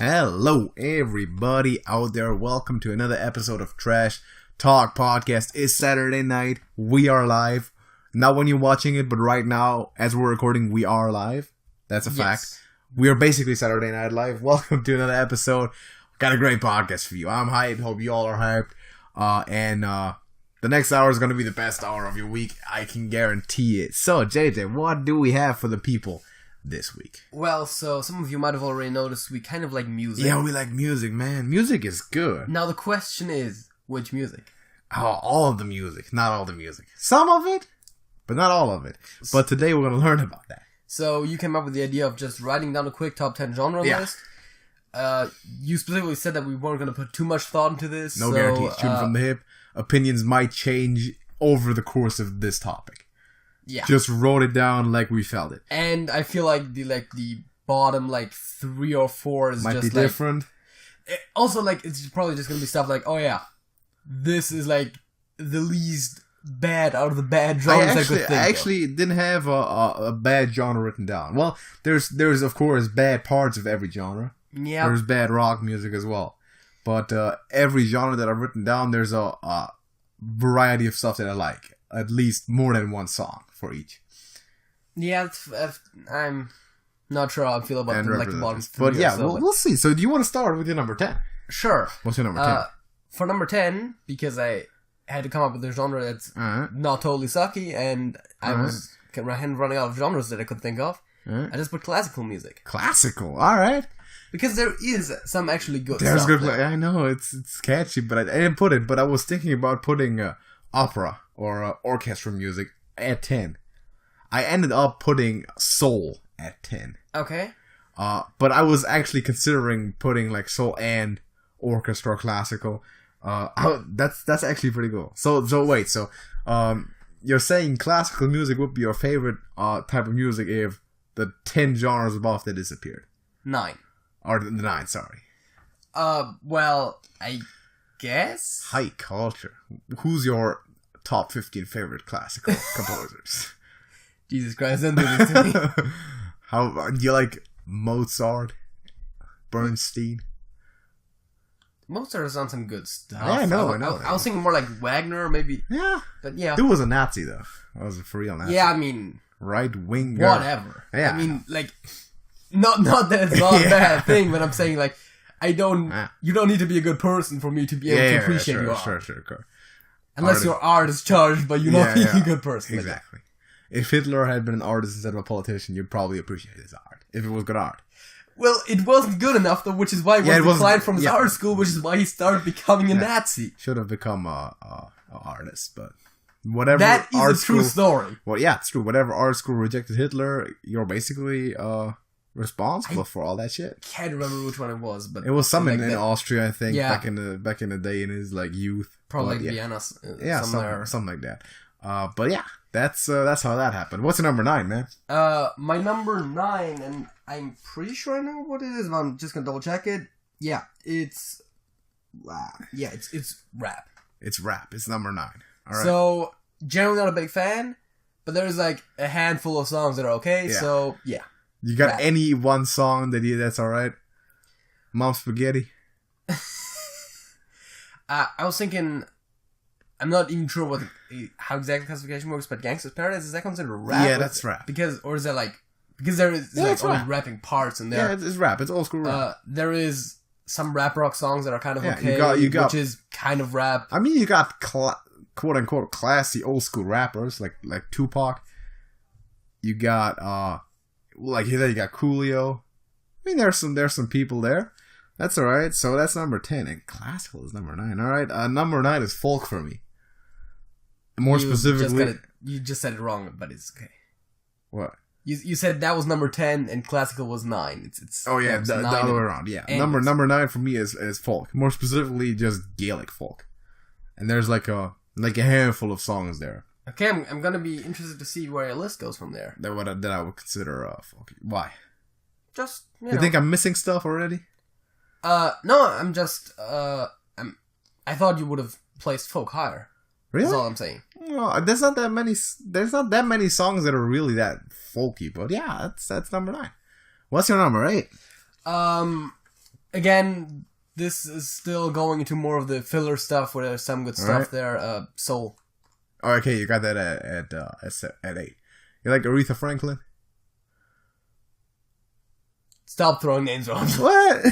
Hello, everybody out there. Welcome to another episode of Trash Talk Podcast. It's Saturday night. We are live. Not when you're watching it, but right now, as we're recording, we are live. That's a fact. We are basically Saturday Night Live. Welcome to another episode. Got a great podcast for you. I'm hyped. Hope you all are hyped. And the next hour is going to be the best hour of your week. I can guarantee it. So, JJ, what do we have for the people this week? Well, so some of you might have already noticed we kind of like music. Yeah, we like music, man. Music is good. Now the question is, which music? Oh, all of the music. Not all the music. Some of it, but not all of it. But today we're going to learn about that. So you came up with the idea of just writing down a quick top 10 genre list. You specifically said that we weren't going to put too much thought into this. No guarantees. Shooting from the hip. Opinions might change over the course of this topic. Yeah. Just wrote it down like we felt it. And I feel like the bottom 3 or 4 is might just be different. Also, it's probably just gonna be stuff like, oh yeah, this is the least bad out of the bad genres I could think I actually didn't have a bad genre written down. Well, there's of course bad parts of every genre. Yeah. There's bad rock music as well. But every genre that I've written down, there's a variety of stuff that I like. At least more than one song for each. Yeah, I'm not sure how I feel about the bottom 3. But yeah, we'll see. So do you want to start with your number 10? Sure. What's your number 10? For number 10, because I had to come up with a genre that's not totally sucky, and I was running out of genres that I could think of, I just put classical music. Classical, alright. Because there is some actually good stuff. There's good. I know, it's catchy, but I didn't put it. But I was thinking about putting opera or orchestra music at 10. I ended up putting soul at 10. Okay. But I was actually considering putting soul and orchestra classical. That's actually pretty cool. So wait, you're saying classical music would be your favorite type of music if the 10 genres above that disappeared? 9. Or the 9, sorry. Well, I guess? High culture. Who's your top 15 favorite classical composers? Jesus Christ, don't do this to me. How do you like Mozart? Bernstein? Mozart has done some good stuff. Yeah, I know. I was thinking more like Wagner, maybe. Yeah. But yeah. Dude was a Nazi, though. I was a for real Nazi. Yeah, I mean... Right-wing... Whatever. Yeah. I mean, not that it's not a bad thing, but I'm saying, you don't need to be a good person for me to be able to appreciate your art. Sure. Unless your art is charged by you not being a good person. Exactly. If Hitler had been an artist instead of a politician, you'd probably appreciate his art. If it was good art. Well, it wasn't good enough, though, which is why he was declined from his art school, which is why he started becoming a Nazi. Should have become a artist, but whatever. That is a true story. Well, yeah, it's true. Whatever art school rejected Hitler, you're basically responsible for all that shit. I can't remember which one it was, but it was some in Austria, I think, back in the day in his youth. Probably Vienna, somewhere, something like that. But yeah, that's how that happened. What's your number 9, man? My number 9, and I'm pretty sure I know what it is, but I'm just gonna double check it. Yeah, it's it's rap. It's rap. It's number 9. All right. So generally not a big fan, but there's a handful of songs that are okay. Yeah. So yeah. You got any one song that's all right? Mom Spaghetti. I was thinking, I'm not even sure how exactly classification works, but Gangsta's Paradise, is that considered rap? Yeah, that's rap. Because there is only rapping parts in there. Yeah, it's rap. It's old school rap. There is some rap rock songs that are kind of okay, you got, which is kind of rap. I mean, you got quote unquote classy old school rappers like Tupac. You got you got Coolio. I mean, there's some people there. That's all right. So that's number 10, and classical is number 9. All right, number 9 is folk for me. More specifically, you just said it wrong, but it's okay. What? You said that was number 10 and classical was 9. It's oh yeah, the other way around. Yeah, number 9 for me is folk. More specifically, just Gaelic folk. And there's a handful of songs there. Okay, I'm gonna be interested to see where your list goes from there. That I would consider folk. Why? Just you think I'm missing stuff already? No, I'm just I thought you would have placed folk higher. Really? That's all I'm saying. No, there's not that many songs that are really that folky, but yeah, that's number 9. What's your number 8? again, this is still going into more of the filler stuff where there's some good stuff there. Soul. Oh, okay, you got that at 8. You like Aretha Franklin? Stop throwing names around. What?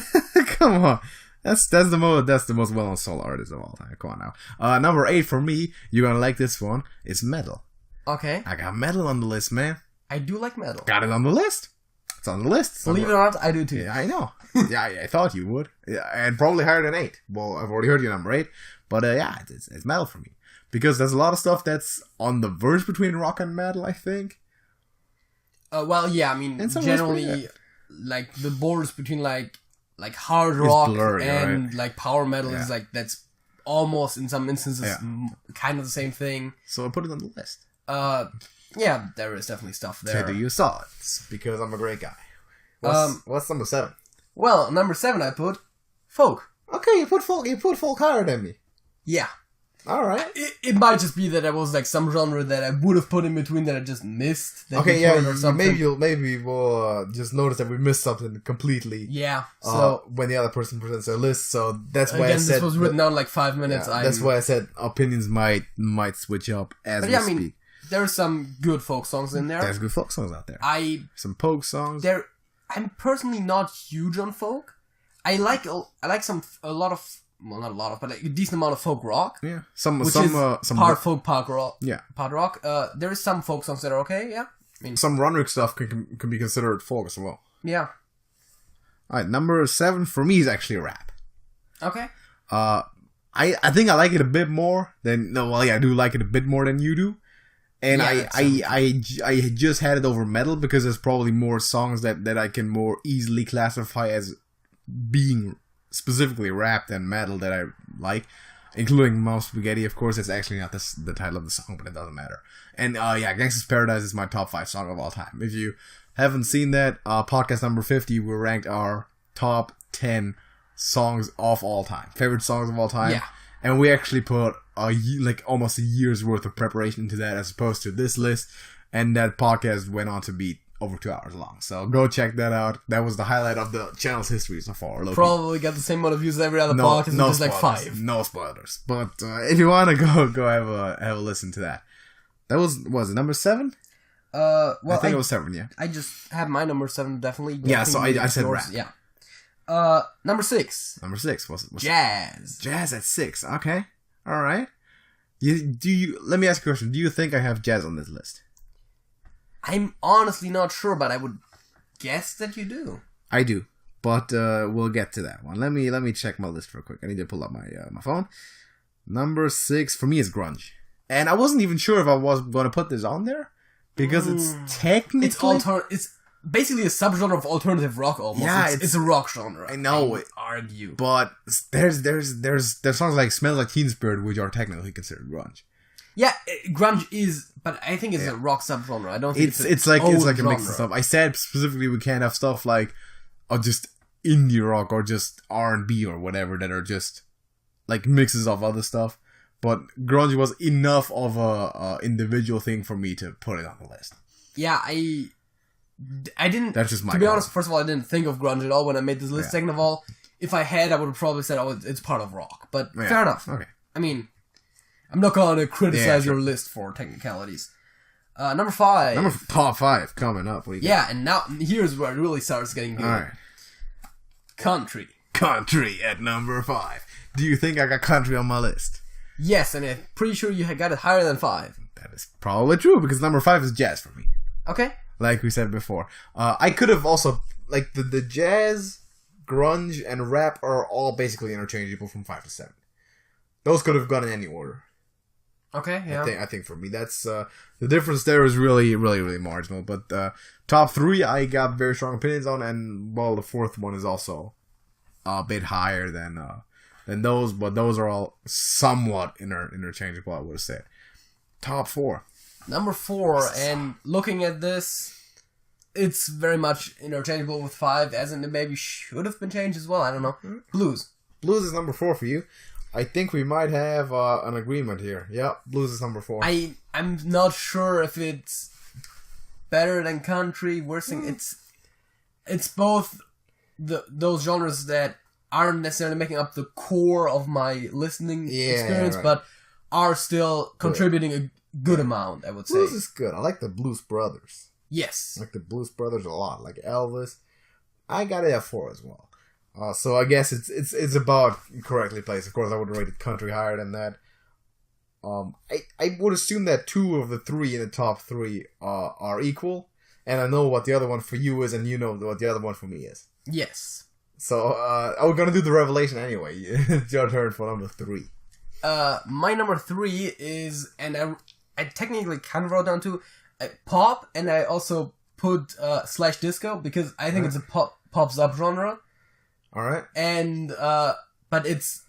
Come on. That's the most well-known soul artist of all time. Come on now. Number 8 for me, you're gonna like this one. It's metal. Okay. I got metal on the list, man. I do like metal. Got it on the list. It's on the list. Believe it or not, I do too. Yeah, I know. Yeah, I thought you would. Yeah, and probably higher than 8. Well, I've already heard your number 8. But yeah, it's metal for me. Because there's a lot of stuff that's on the verge between rock and metal, I think. Well, yeah, I mean, generally, like, the borders between, like hard rock blurry, and, like, power metal is, like, that's almost, in some instances, kind of the same thing. So I put it on the list. Yeah, there is definitely stuff there. To do you solids, because I'm a great guy. What's number 7? Well, number 7 I put folk. Okay, you put folk higher than me. Yeah. Alright. It might just be that there was like some genre that I would have put in between that I just missed. Okay, yeah, or something. Maybe we'll just notice that we missed something completely. Yeah. So when the other person presents their list, so that's why I said this was written down like 5 minutes. Yeah, that's why I said opinions might switch up as we speak. I mean, there's some good folk songs in there. There's good folk songs out there. Some folk songs. I'm personally not huge on folk. I like a lot of. Well, not a lot of, but like a decent amount of folk rock. Yeah, some part folk, part rock. Yeah, part rock. There is some folk songs that are okay. Yeah, I mean, some Runrick stuff can be considered folk as well. Yeah. All right, number 7 for me is actually rap. Okay. I think I like it a bit more than I do like it a bit more than you do, and I just had it over metal because there's probably more songs that I can more easily classify as being specifically rap than metal that I like, including Mom Spaghetti, of course. It's actually not the title of the song, but it doesn't matter. And Gangsta's Paradise is my top 5 song of all time. If you haven't seen that, podcast number 50, we ranked our top 10 songs of all time, favorite songs of all time. Yeah. And we actually put almost a year's worth of preparation into that as opposed to this list, and that podcast went on to be over 2 hours long. So go check that out. That was the highlight of the channel's history so far. Probably got the same amount of views as every other podcast, which is like 5. No spoilers. But if you want to go have a listen to that. That was it number 7? Well, I think it was 7, yeah. I just had my number 7 definitely. Yeah, so I said rap. Yeah. Number 6. Number 6 was jazz. Jazz at 6. Okay. All right. Let me ask you a question. Do you think I have jazz on this list? I'm honestly not sure, but I would guess that you do. I do, but we'll get to that one. Let me check my list real quick. I need to pull up my phone. Number 6 for me is grunge, and I wasn't even sure if I was going to put this on there because it's technically it's basically a subgenre of alternative rock almost. Yeah, it's a rock genre. I know it. Argue, but there's songs like "Smells Like Teen Spirit" which are technically considered grunge. Yeah, grunge is, but I think it's a rock subgenre. I don't think it's like a mix of stuff. I said specifically we can't have stuff like just indie rock or just R&B or whatever that are just like mixes of other stuff. But grunge was enough of a individual thing for me to put it on the list. Yeah, I didn't. That's just my. To be honest, first of all, I didn't think of grunge at all when I made this list. Yeah. Second of all, if I had, I would have probably said, "Oh, it's part of rock." But fair enough. Okay. I mean, I'm not going to criticize your list for technicalities. Number 5. Top 5 coming up. What do you got? And now here's where it really starts getting good. All right. Country. Country at number 5. Do you think I got country on my list? Yes, and I'm pretty sure you got it higher than 5. That is probably true because number 5 is jazz for me. Okay. Like we said before. I could have also, like, the jazz, grunge, and rap are all basically interchangeable from 5 to 7. Those could have gone in any order. Okay, yeah. I think for me, that's the difference there is really, really, really marginal. But top 3, I got very strong opinions on, and well, the 4th one is also a bit higher than those, but those are all somewhat interchangeable, I would have said. Top 4. Number 4, and looking at this, it's very much interchangeable with 5, as in it maybe should have been changed as well. I don't know. Blues. Blues is number 4 for you. I think we might have an agreement here. Yep, blues is number 4. I'm not sure if it's better than country. It's both those genres that aren't necessarily making up the core of my listening experience, but are still contributing a good amount, I would say. Blues is good. I like the Blues Brothers. Yes. I like the Blues Brothers a lot. Like Elvis. I got it at 4 as well. So I guess it's about correctly placed. Of course, I would rate it country higher than that. I would assume that 2 of the 3 in the top 3 are equal. And I know what the other one for you is, and you know what the other one for me is. Yes. So, we're gonna do the revelation anyway. It's your turn for number 3. My number 3 is, and I technically kind of wrote down to pop, and I also put slash disco because I think it's a pop subgenre. All right. And but it's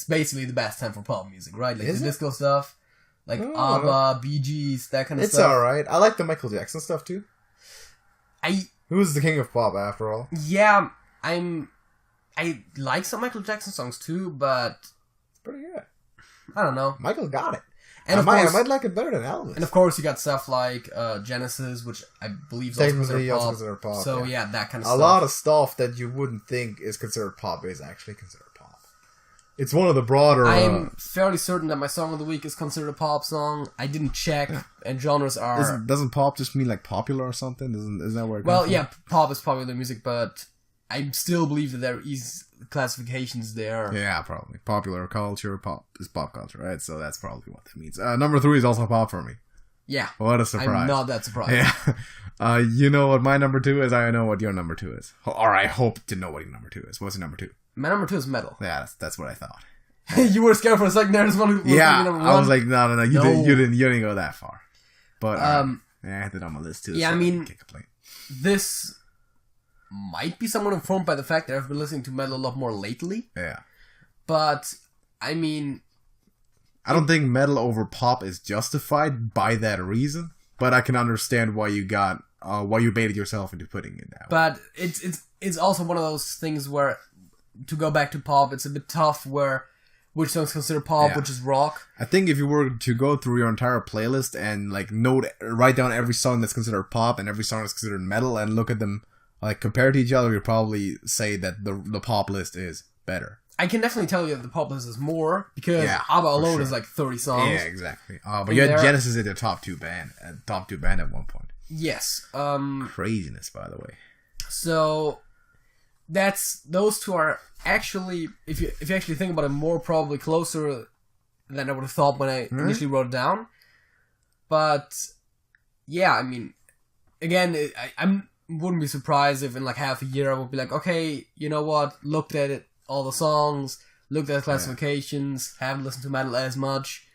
basically the best time for pop music, right? Like the disco stuff, like ABBA, Bee Gees, that kind of stuff. It's all right. I like the Michael Jackson stuff too. Who's the king of pop after all? Yeah, I like some Michael Jackson songs too, but it's pretty good. I don't know. Michael got it. And I might like it better than Elvis. And of course, you got stuff like Genesis, which I believe is also considered pop. So yeah, that kind of stuff. A lot of stuff that you wouldn't think is considered pop is actually considered pop. It's one of the broader... I'm fairly certain that my song of the week is considered a pop song. I didn't check, and genres are... Doesn't pop just mean like popular or something? Isn't that where it comes from? Yeah, pop is popular music, but I still believe that there is classifications there. Yeah, probably. Popular culture, pop is pop culture, right? So that's probably what that means. Number 3 is also pop for me. Yeah. What a surprise. I'm not that surprised. Yeah. You know what my number 2 is? I know what your number 2 is. Or I hope to know what your number 2 is. What's your number 2? My number 2 is metal. Yeah, that's what I thought. You were scared for a second there. Just one number 1. I was like, no. You didn't go that far. But I had it on my list too. Yeah, so I mean, this might be somewhat informed by the fact that I've been listening to metal a lot more lately. Yeah. But I mean, I don't think metal over pop is justified by that reason. But I can understand why you baited yourself into putting it that way. But it's also one of those things where, to go back to pop, it's a bit tough where which songs considered pop, which is rock. I think if you were to go through your entire playlist and like write down every song that's considered pop and every song that's considered metal and look at them like compared to each other, you'd probably say that the pop list is better. I can definitely tell you that the pop list is more because ABBA alone is like 30 songs. Yeah, exactly. But you had Genesis in the top 2 band at one point. Yes. Craziness, by the way. So those 2 are actually, if you actually think about it, more probably closer than I would have thought when I initially wrote it down. But yeah, I mean, again, I wouldn't be surprised if in like half a year I would be like, okay, you know what? Looked at it, all the songs, looked at the classifications, haven't listened to metal as much.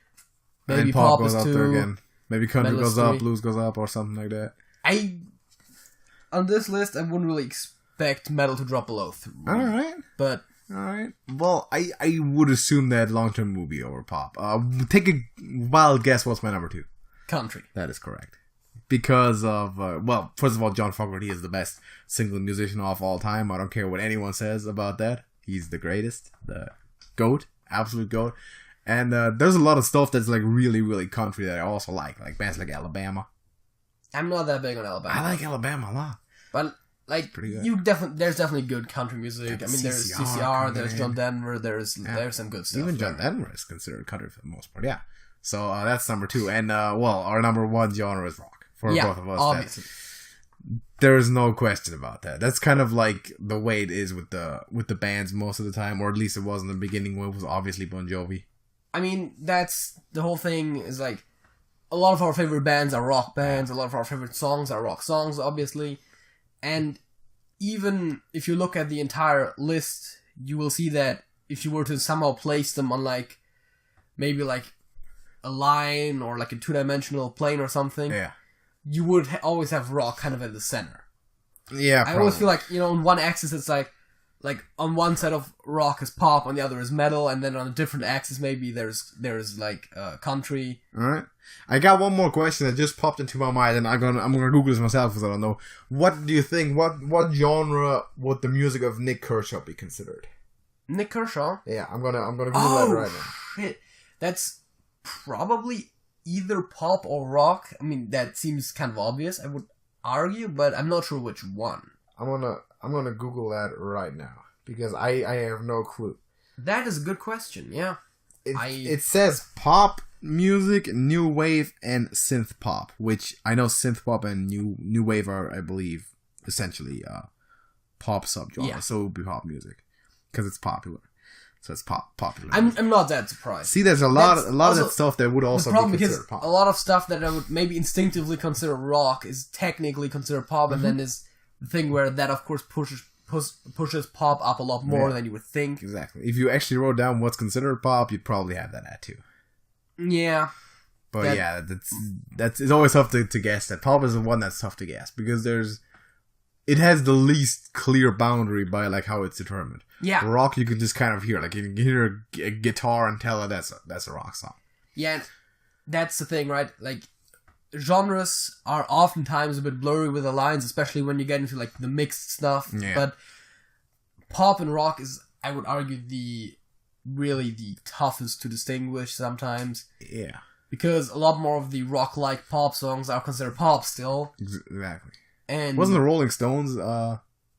Maybe and pop goes is up 2. there again. Maybe country goes up, blues goes up, or something like that. On this list, I wouldn't really expect metal to drop below 3. Alright. But... Alright. Well, I would assume that long-term movie over pop. Take a wild guess what's my number 2. Country. That is correct. Because of, well, first of all, John Fogerty is the best single musician of all time. I don't care what anyone says about that. He's the greatest. The GOAT. Absolute GOAT. And there's a lot of stuff that's like really, really country that I also like bands like Alabama. I'm not that big on Alabama. I like Alabama a lot. But like there's definitely good country music. I mean, there's CCR, there's John Denver, there's some good stuff. Even John Denver is considered country for the most part. Yeah. So that's number 2, and well, our number 1 genre is rock for both of us. Obviously. There's no question about that. That's kind of like the way it is with the bands most of the time, or at least it was in the beginning when it was obviously Bon Jovi. I mean, that's the whole thing. Is like a lot of our favorite bands are rock bands. A lot of our favorite songs are rock songs, obviously. And even if you look at the entire list, you will see that if you were to somehow place them on like maybe like a line or like a 2-dimensional plane or something, you would always have rock kind of at the center. Yeah, I always feel like, you know, on one axis it's like on one side of rock is pop, on the other is metal, and then on a different axis maybe there's like country. All right. I got one more question that just popped into my mind, and I'm gonna Google this myself because I don't know. What do you think? What genre would the music of Nick Kershaw be considered? Nick Kershaw? Yeah, I'm gonna Google that right now. Shit. That's probably either pop or rock. I mean, that seems kind of obvious, I would argue, but I'm not sure which one. I'm gonna Google that right now. Because I have no clue. That is a good question, yeah. It says pop music, new wave, and synth pop, which I know synth pop and new wave are, I believe, essentially pop subgenre. Yeah. So it would be pop music because it's popular. So it's popular. I'm not that surprised. See, there's a lot of that stuff that would also be considered pop. A lot of stuff that I would maybe instinctively consider rock is technically considered pop, and then is the thing where that of course pushes pop up a lot more than you would think. Exactly. If you actually wrote down what's considered pop, you'd probably have that at too. Yeah. But that's it's always tough to guess. That pop is the one that's tough to guess because it has the least clear boundary by like how it's determined. Yeah. Rock you can just kind of hear, like you can hear a guitar and tell that's a rock song. Yeah, that's the thing, right? Like genres are oftentimes a bit blurry with the lines, especially when you get into like the mixed stuff. Yeah. But pop and rock is, I would argue, really the toughest to distinguish sometimes. Yeah. Because a lot more of the rock-like pop songs are considered pop still. Exactly. And wasn't the Rolling Stones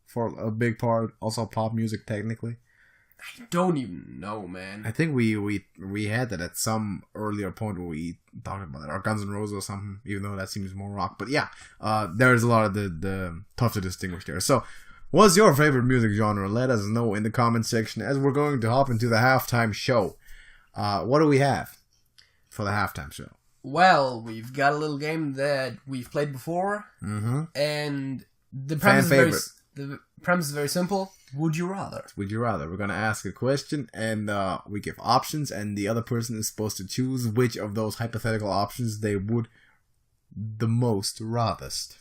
for a big part also pop music technically? I don't even know, man. I think we had that at some earlier point where we talked about it, or Guns N' Roses or something, even though that seems more rock. But yeah, there's a lot of the tough to distinguish there. So, what's your favorite music genre? Let us know in the comment section as we're going to hop into the halftime show. What do we have for the halftime show? Well, we've got a little game that we've played before, and the premise is very simple. Would you rather? Would you rather? We're going to ask a question, and we give options, and the other person is supposed to choose which of those hypothetical options they would the most rathest.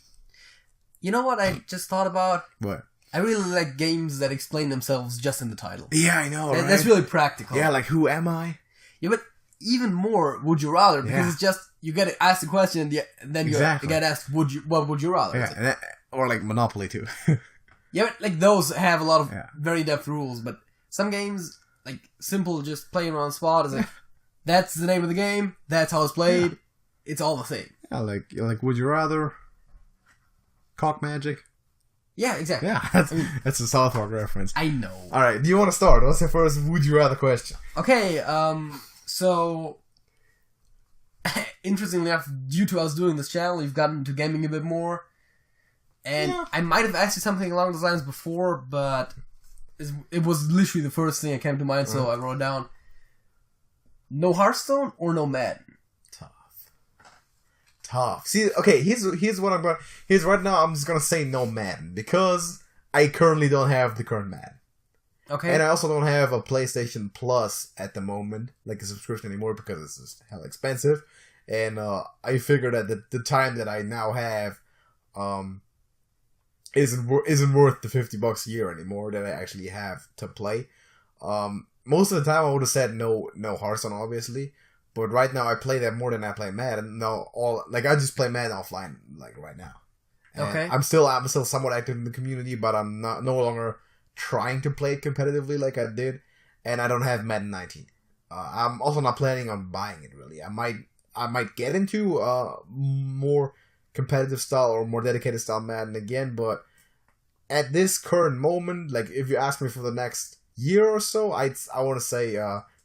You know what I just thought about? What? I really like games that explain themselves just in the title. Yeah, I know, right? That's really practical. Yeah, like Who Am I? Yeah, but even more, would you rather? Because it's just, you get to ask the question, and then you get asked, what would you rather? Yeah, or like Monopoly too. Yeah, but like those have a lot of very depth rules, but some games, like simple, just playing around spot is like, that's the name of the game, that's how it's played, it's all the same. Yeah, like would you rather? Cock magic? Yeah, exactly. Yeah, that's a South Park reference. I know. Alright, do you want to start? What's the first would you rather question? Okay, so interestingly enough, due to us doing this channel, we've gotten into gaming a bit more. And I might have asked you something along those lines before, but it was literally the first thing that came to mind, so I wrote down no Hearthstone or no Madden. Tough. See, okay, here's what I'm going. Here's right now. I'm just gonna say no Madden because I currently don't have the current Madden. Okay. And I also don't have a PlayStation Plus at the moment, like a subscription anymore, because it's just hell expensive. And I figured that the time that I now have, isn't worth the $50 a year anymore that I actually have to play. Most of the time I would have said no Hearthstone, obviously. But right now, I play that more than I play Madden. No, I just play Madden offline, like right now. And okay. I'm still somewhat active in the community, but I'm no longer trying to play it competitively like I did. And I don't have Madden 19. I'm also not planning on buying it really. I might get into more competitive style or more dedicated style Madden again, but at this current moment, like if you ask me for the next year or so, I want to say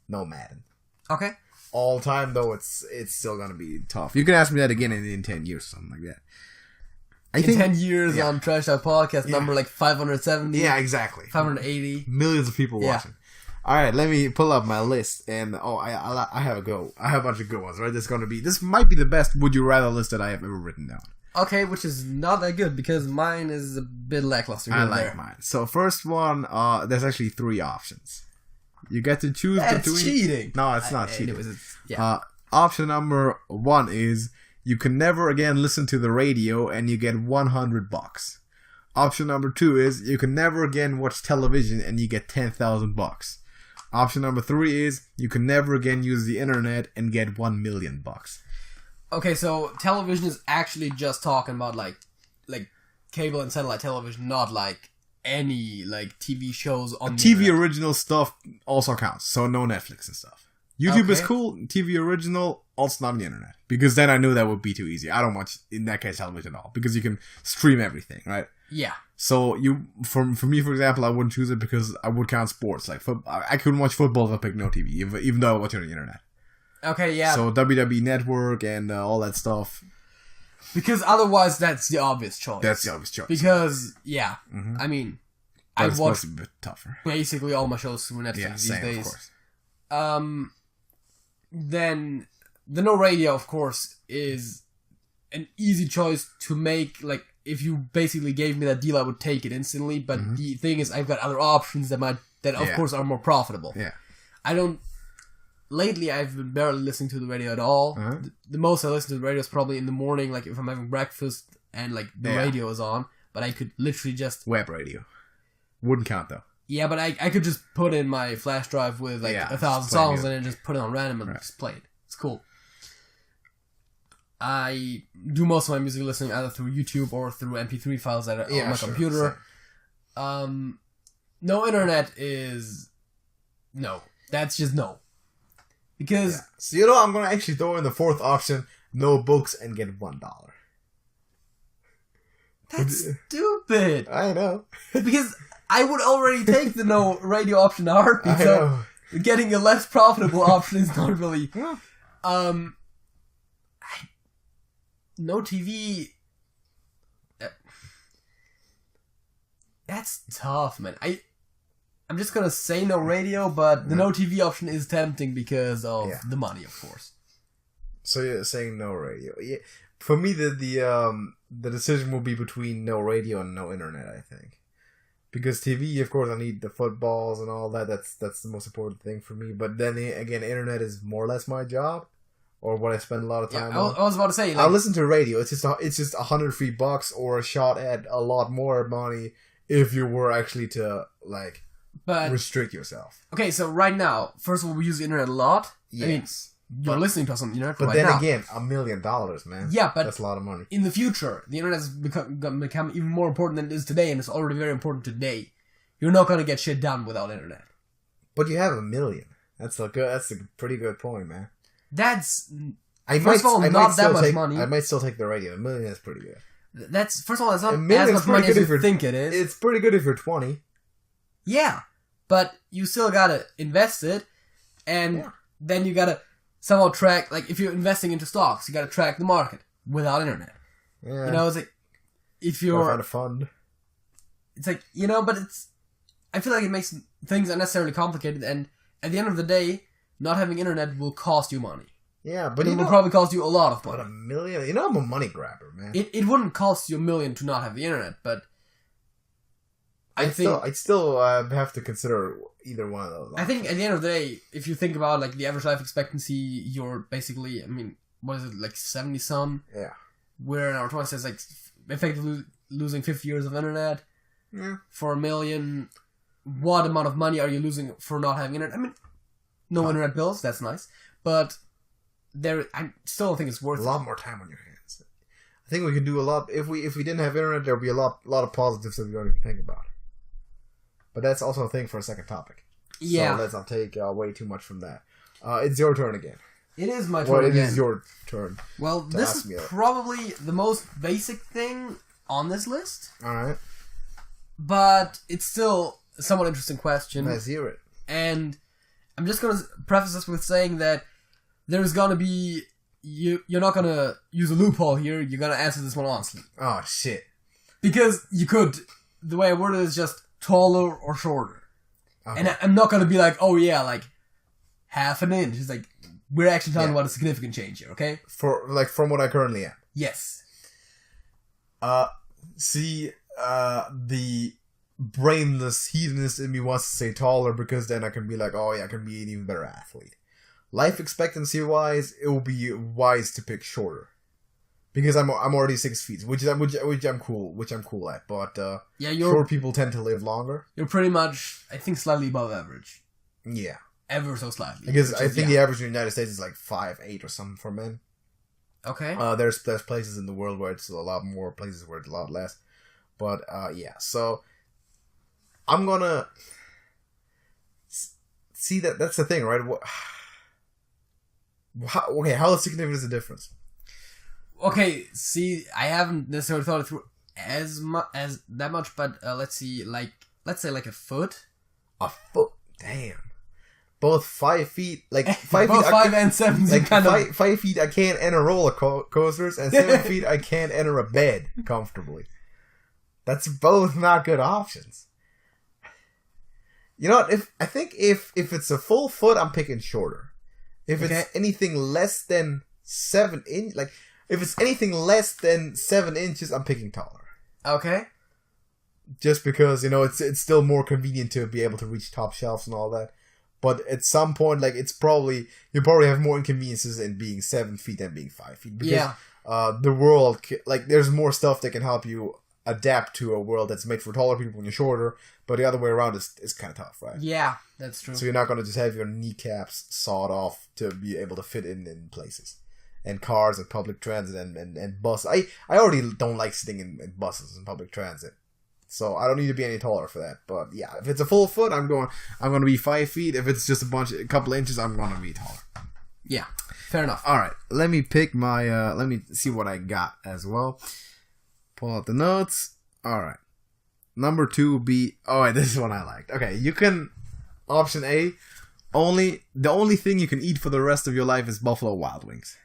no Madden. Okay. All time though, it's still gonna be tough. You can ask me that again in 10 years, something like that. I think 10 years on Trash Talk Podcast, number like 570. Yeah, exactly. 580. Millions of people watching. All right, let me pull up my list, and I have a go. I have a bunch of good ones. Right, this might be the best Would You Rather list that I have ever written down. Okay, which is not that good because mine is a bit lackluster. I like mine. So first one, there's actually 3 options. You get to choose between. That's cheating. No, it's not cheating. Anyways, option number 1 is you can never again listen to the radio and you get $100. Option number 2 is you can never again watch television and you get $10,000. Option number 3 is you can never again use the internet and get $1 million. Okay, so television is actually just talking about like cable and satellite television, not like any like TV shows on the TV original stuff also counts, so no Netflix and stuff. YouTube is cool. TV original also not on the internet, because then I knew that would be too easy. I don't watch in that case television at all because you can stream everything, right? Yeah. So for me, for example, I wouldn't choose it because I would count sports. Like I couldn't watch football if I picked no TV, even though I watch it on the internet. Okay, yeah. So WWE Network and all that stuff. Because otherwise, that's the obvious choice. That's the obvious choice. Because, yeah, I mean, I watch a bit tougher. Basically all my shows through Netflix these days. Of course. Then the no radio, of course, is an easy choice to make. Like, if you basically gave me that deal, I would take it instantly. But the thing is, I've got other options that of course are more profitable. Yeah. Lately, I've been barely listening to the radio at all. The most I listen to the radio is probably in the morning, like if I'm having breakfast and like the radio is on. But I could literally just... Web radio. Wouldn't count though. Yeah, but I could just put in my flash drive with like 1,000 songs and then just put it on random and just play it. It's cool. I do most of my music listening either through YouTube or through MP3 files that are on my computer. No internet is... No. That's just no. Because... So, I'm going to actually throw in the fourth option, no books and get $1. That's stupid. I know. Because I would already take the no radio option in a heartbeat, so getting a less profitable option is not really... No TV... That's tough, man. I'm just gonna say no radio, but the no TV option is tempting because of the money, of course. So you're saying no radio. Yeah. For me, the decision will be between no radio and no internet, I think. Because TV, of course, I need the footballs and all that. That's the most important thing for me. But then again, internet is more or less my job, or what I spend a lot of time on. I was about to say, I'll listen to radio. It's just $103 or a shot at a lot more money if you were actually to restrict yourself. Okay, so right now, first of all, we use the internet a lot. Yes. You're listening to us on the internet right now. But then again, $1 million, man. Yeah, but... That's a lot of money. In the future, the internet has become even more important than it is today, and it's already very important today. You're not going to get shit done without internet. But you have $1 million. That's a pretty good point, man. That's... First of all, not that much money. I might still take the radio. $1 million is pretty good. First of all, that's not as much money as you think it is. It's pretty good if you're 20. Yeah, but you still gotta invest it, and then you gotta somehow track, like, if you're investing into stocks, you gotta track the market without internet. Yeah. It's like, if you're... find a fund. It's like, but I feel like it makes things unnecessarily complicated, and at the end of the day, not having internet will cost you money. Yeah, but it will probably cost you a lot of money. But $1 million? I'm a money grabber, man. It wouldn't cost you $1 million to not have the internet, but I'd still have to consider either one of those options. I think at the end of the day, if you think about like the average life expectancy, you're basically, what is it, like 70-some? Yeah. We're in our 20s, it's like effectively losing 50 years of internet. Yeah. For $1 million, what amount of money are you losing for not having internet? No internet bills, that's nice. But I still don't think it's worth a lot more time on your hands. I think we could do a lot if we didn't have internet. There'd be a lot of positives that we don't even think about. But that's also a thing for a second topic. Yeah. So let's not take way too much from that. It's your turn again. It is my turn again. It is your turn. Well, this is probably the most basic thing on this list. All right. But it's still a somewhat interesting question. Let's hear it. And I'm just going to preface this with saying that there's going to be... You're not going to use a loophole here. You're going to answer this one honestly. Oh, shit. Because you could... The way I word it is just taller or shorter. Okay. And I'm not going to be like, oh yeah, like half an inch. It's like, we're actually talking about a significant change here, okay? From what I currently am. Yes. The brainless hedonist in me wants to say taller because then I can be like, oh yeah, I can be an even better athlete. Life expectancy wise, it will be wise to pick shorter. Because I'm already 6 feet, which I'm cool at. But short people tend to live longer. You're pretty much, I think, slightly above average. Yeah, ever so slightly. Because I think the average in the United States is like 5'8" or something for men. Okay. There's places in the world where it's a lot more, places where it's a lot less. But yeah, so I'm gonna see that's the thing, right? How significant is the difference? Okay, see, I haven't necessarily thought it through. as that much, but let's say like a foot. A foot? Damn. Both 5 feet, like 5 both feet. 5 and 7. Like 5 feet, I can't enter roller coasters, and 7 feet, I can't enter a bed comfortably. That's both not good options. You know what? If it's a full foot, I'm picking shorter. If it's anything less than 7 inch, like if it's anything less than 7 inches, I'm picking taller. Okay. Just because it's still more convenient to be able to reach top shelves and all that. But at some point, like you probably have more inconveniences in being 7 feet than being 5 feet. Because the world, like there's more stuff that can help you adapt to a world that's made for taller people when you're shorter. But the other way around is kind of tough, right? Yeah, that's true. So you're not going to just have your kneecaps sawed off to be able to fit in places. And cars and public transit and bus. I already don't like sitting in buses and public transit. So I don't need to be any taller for that. But yeah, if it's a full foot, I'm going to be 5 feet. If it's just a couple of inches, I'm going to be taller. Yeah, fair enough. All right, let me pick my. Let me see what I got as well. Pull out the notes. All right, number 2 would be. Oh, wait, this is one I liked. Okay, you can. Option A. The only thing you can eat for the rest of your life is Buffalo Wild Wings.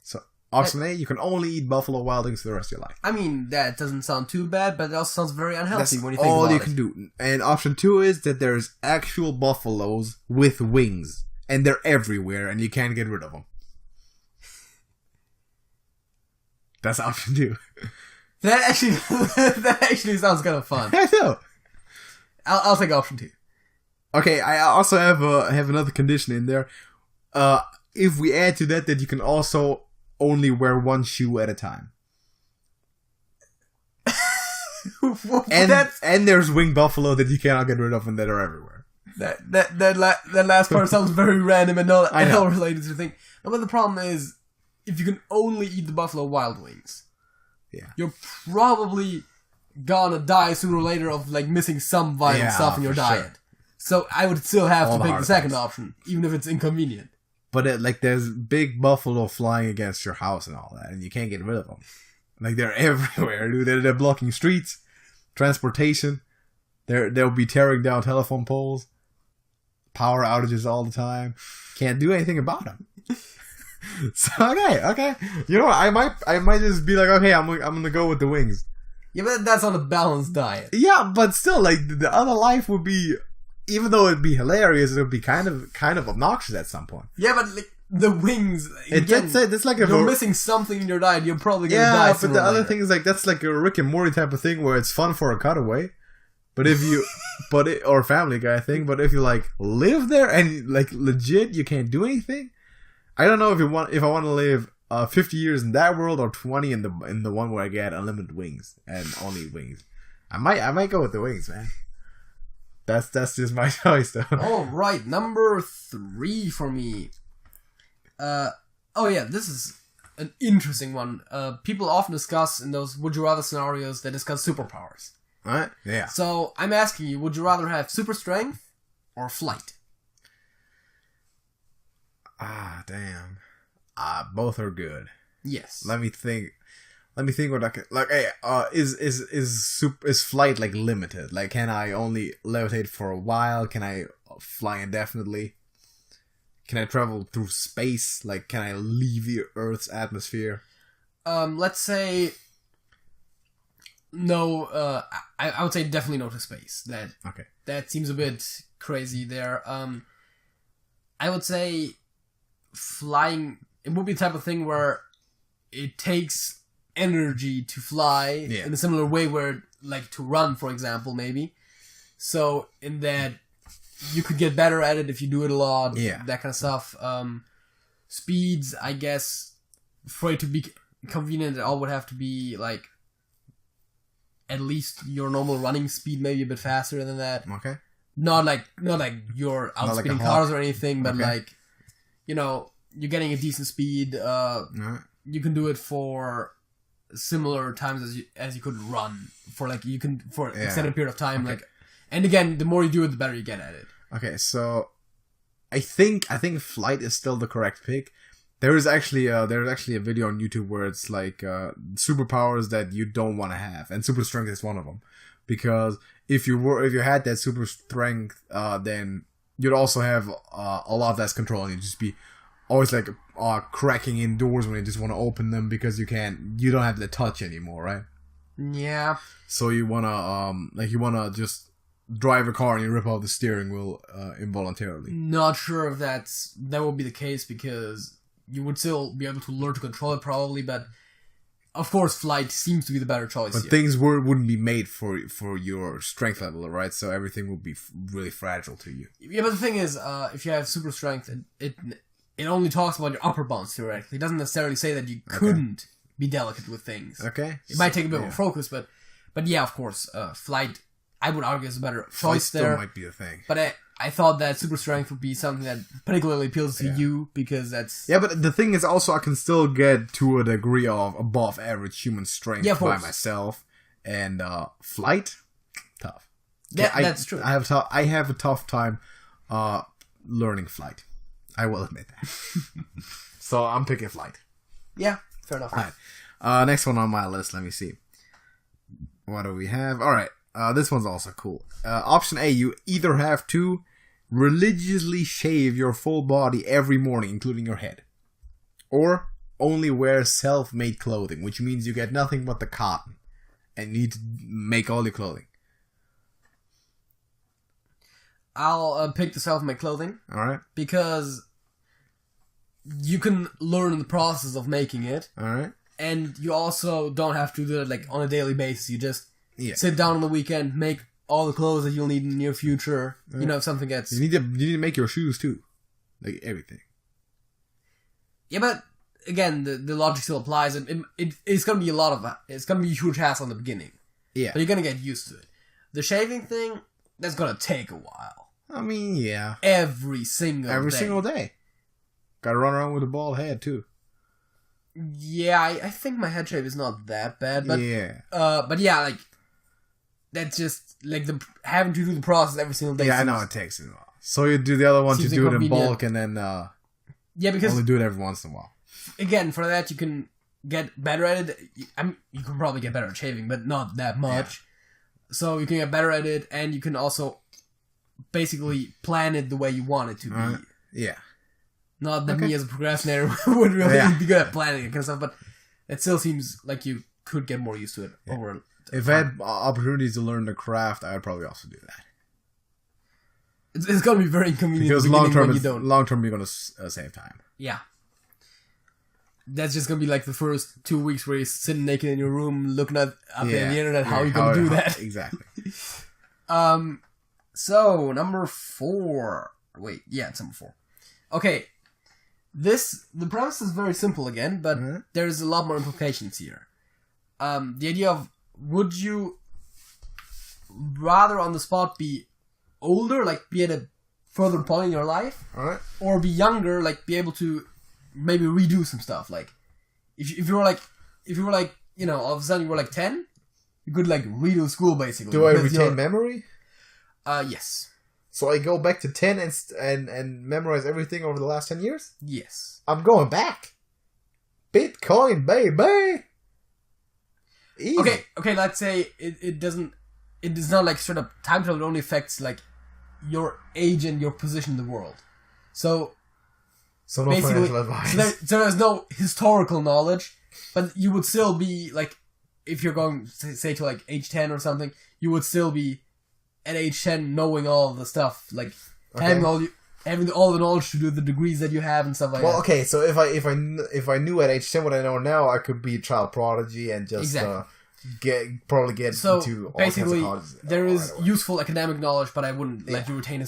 So. Option A, you can only eat Buffalo Wild Wings for the rest of your life. I mean, that doesn't sound too bad, but it also sounds very unhealthy when you think about it. All you can do. And option 2 is that there's actual buffaloes with wings. And they're everywhere, and you can't get rid of them. That's option 2. That actually sounds kind of fun. I know. I'll take option 2. Okay, I also have another condition in there. If we add to that you can also only wear one shoe at a time. and there's winged buffalo that you cannot get rid of and that are everywhere. That last part sounds very random and not at all related to the thing. But the problem is, if you can only eat the Buffalo Wild Wings, you're probably gonna die sooner or later of like missing some vital stuff in your diet. Sure. So I would still have to pick the second option, even if it's inconvenient. But there's big buffalo flying against your house and all that, and you can't get rid of them. Like they're everywhere, dude. They're blocking streets, transportation. They'll be tearing down telephone poles, power outages all the time. Can't do anything about them. So okay. You know what? I might just be like, okay, I'm gonna go with the wings. Yeah, but that's on a balanced diet. Yeah, but still, like the other life would be. Even though it'd be hilarious, it would be kind of obnoxious at some point. Yeah, but like, the wings. It's like you're missing something in your diet. You're probably gonna die. Yeah, but the other thing is like that's like a Rick and Morty type of thing where it's fun for a cutaway. But if you, or Family Guy thing. But if you like live there and like legit, you can't do anything. I don't know if I want to live 50 years in that world or 20 in the one where I get unlimited wings and only wings. I might go with the wings, man. That's just my choice, though. All right, number 3 for me. This is an interesting one. People often discuss in those would you rather scenarios, they discuss superpowers. All right. Yeah. So I'm asking you, would you rather have super strength or flight? Ah, damn. Both are good. Yes. Let me think what I can like. Hey, is flight like limited? Like, can I only levitate for a while? Can I fly indefinitely? Can I travel through space? Like, can I leave the Earth's atmosphere? Let's say no. I would say definitely no to space. That seems a bit crazy there. I would say flying. It would be the type of thing where it takes energy to fly in a similar way where like to run, for example, maybe. So in that you could get better at it if you do it a lot, that kind of stuff. Speeds, I guess, for it to be convenient, it all would have to be like at least your normal running speed, maybe a bit faster than that. Okay. Not like you're outspeeding like cars or anything, but like, you're getting a decent speed. You can do it for similar times as you could run for an extended period of time. Okay. And again, the more you do it, the better you get at it. Okay, so I think flight is still the correct pick, There's actually a video on YouTube where it's like superpowers that you don't want to have, and super strength is one of them. Because if you had that super strength, then you'd also have a lot less control, and you'd just be always like cracking in doors when you just want to open them because you don't have the touch anymore, right? Yeah. So you wanna just drive a car and you rip out the steering wheel involuntarily. Not sure if that will be the case, because you would still be able to learn to control it probably, but of course flight seems to be the better choice. But things wouldn't be made for your strength level, right? So everything would be really fragile to you. Yeah, but the thing is, if you have super strength, it only talks about your upper bounds theoretically. It doesn't necessarily say that you couldn't be delicate with things. Okay. It might take a bit more focus, but yeah, of course, flight, I would argue, is a better choice there. Still might be a thing. But I thought that super strength would be something that particularly appeals to you, because that's... Yeah, but the thing is also I can still get to a degree of above average human strength by myself. And flight? Tough. Yeah, that's true. I have a tough time learning flight. I will admit that. So I'm picking flight. Yeah, fair enough. Alright. Next one on my list, let me see. What do we have? Alright. This one's also cool. Option A, you either have to religiously shave your full body every morning, including your head, or only wear self-made clothing, which means you get nothing but the cotton and you need to make all your clothing. I'll pick the self-made clothing. Alright. Because you can learn the process of making it. Alright. And you also don't have to do it like on a daily basis. You just sit down on the weekend, make all the clothes that you'll need in the near future. You know, if something gets... You need to make your shoes too. Like everything. Yeah, but again, the logic still applies. And it's going to be it's going to be a huge hassle in the beginning. Yeah. But you're going to get used to it. The shaving thing, that's going to take a while. I mean, yeah. Every single day. Gotta run around with a bald head too. Yeah, I think my head shave is not that bad, but but yeah, like that's just like having to do the process every single day. Yeah, I know it takes a while. So you do the other ones, you do it in bulk, and then because only do it every once in a while. Again, for that you can get better at it. You can probably get better at shaving, but not that much. Yeah. So you can get better at it, and you can also basically plan it the way you want it to be. Yeah. Not that me as a procrastinator would really be good at planning and kind of stuff, but it still seems like you could get more used to it over. If I had opportunities to learn the craft, I would probably also do that. It's going to be very inconvenient because long term you're going to save time. Yeah. That's just going to be like the first 2 weeks where you're sitting naked in your room looking up in the internet how you're going to do that. Exactly. So, number 4. Wait, yeah, it's number 4. Okay. The premise is very simple again, but there's a lot more implications here. The idea of, would you rather on the spot be older, like be at a further point in your life, or be younger, like be able to maybe redo some stuff? Like, if you were like, you know, all of a sudden you were like 10, you could like redo school basically. Do I retain memory? Yes. So I go back to 10 and memorize everything over the last 10 years? Yes. I'm going back. Bitcoin, baby! Easy. Okay, let's say it is not like straight up time travel, it only affects like your age and your position in the world. So no financial advice. So there's no historical knowledge, but you would still be like, if you're going, say to like age 10 or something, you would still be at age 10 knowing all the stuff, like having all the knowledge to do the degrees that you have and stuff like that. Well, okay, so if I knew at age 10 what I know now, I could be a child prodigy and just get into all basically kinds of colleges. There is useful academic knowledge, but I wouldn't let you retain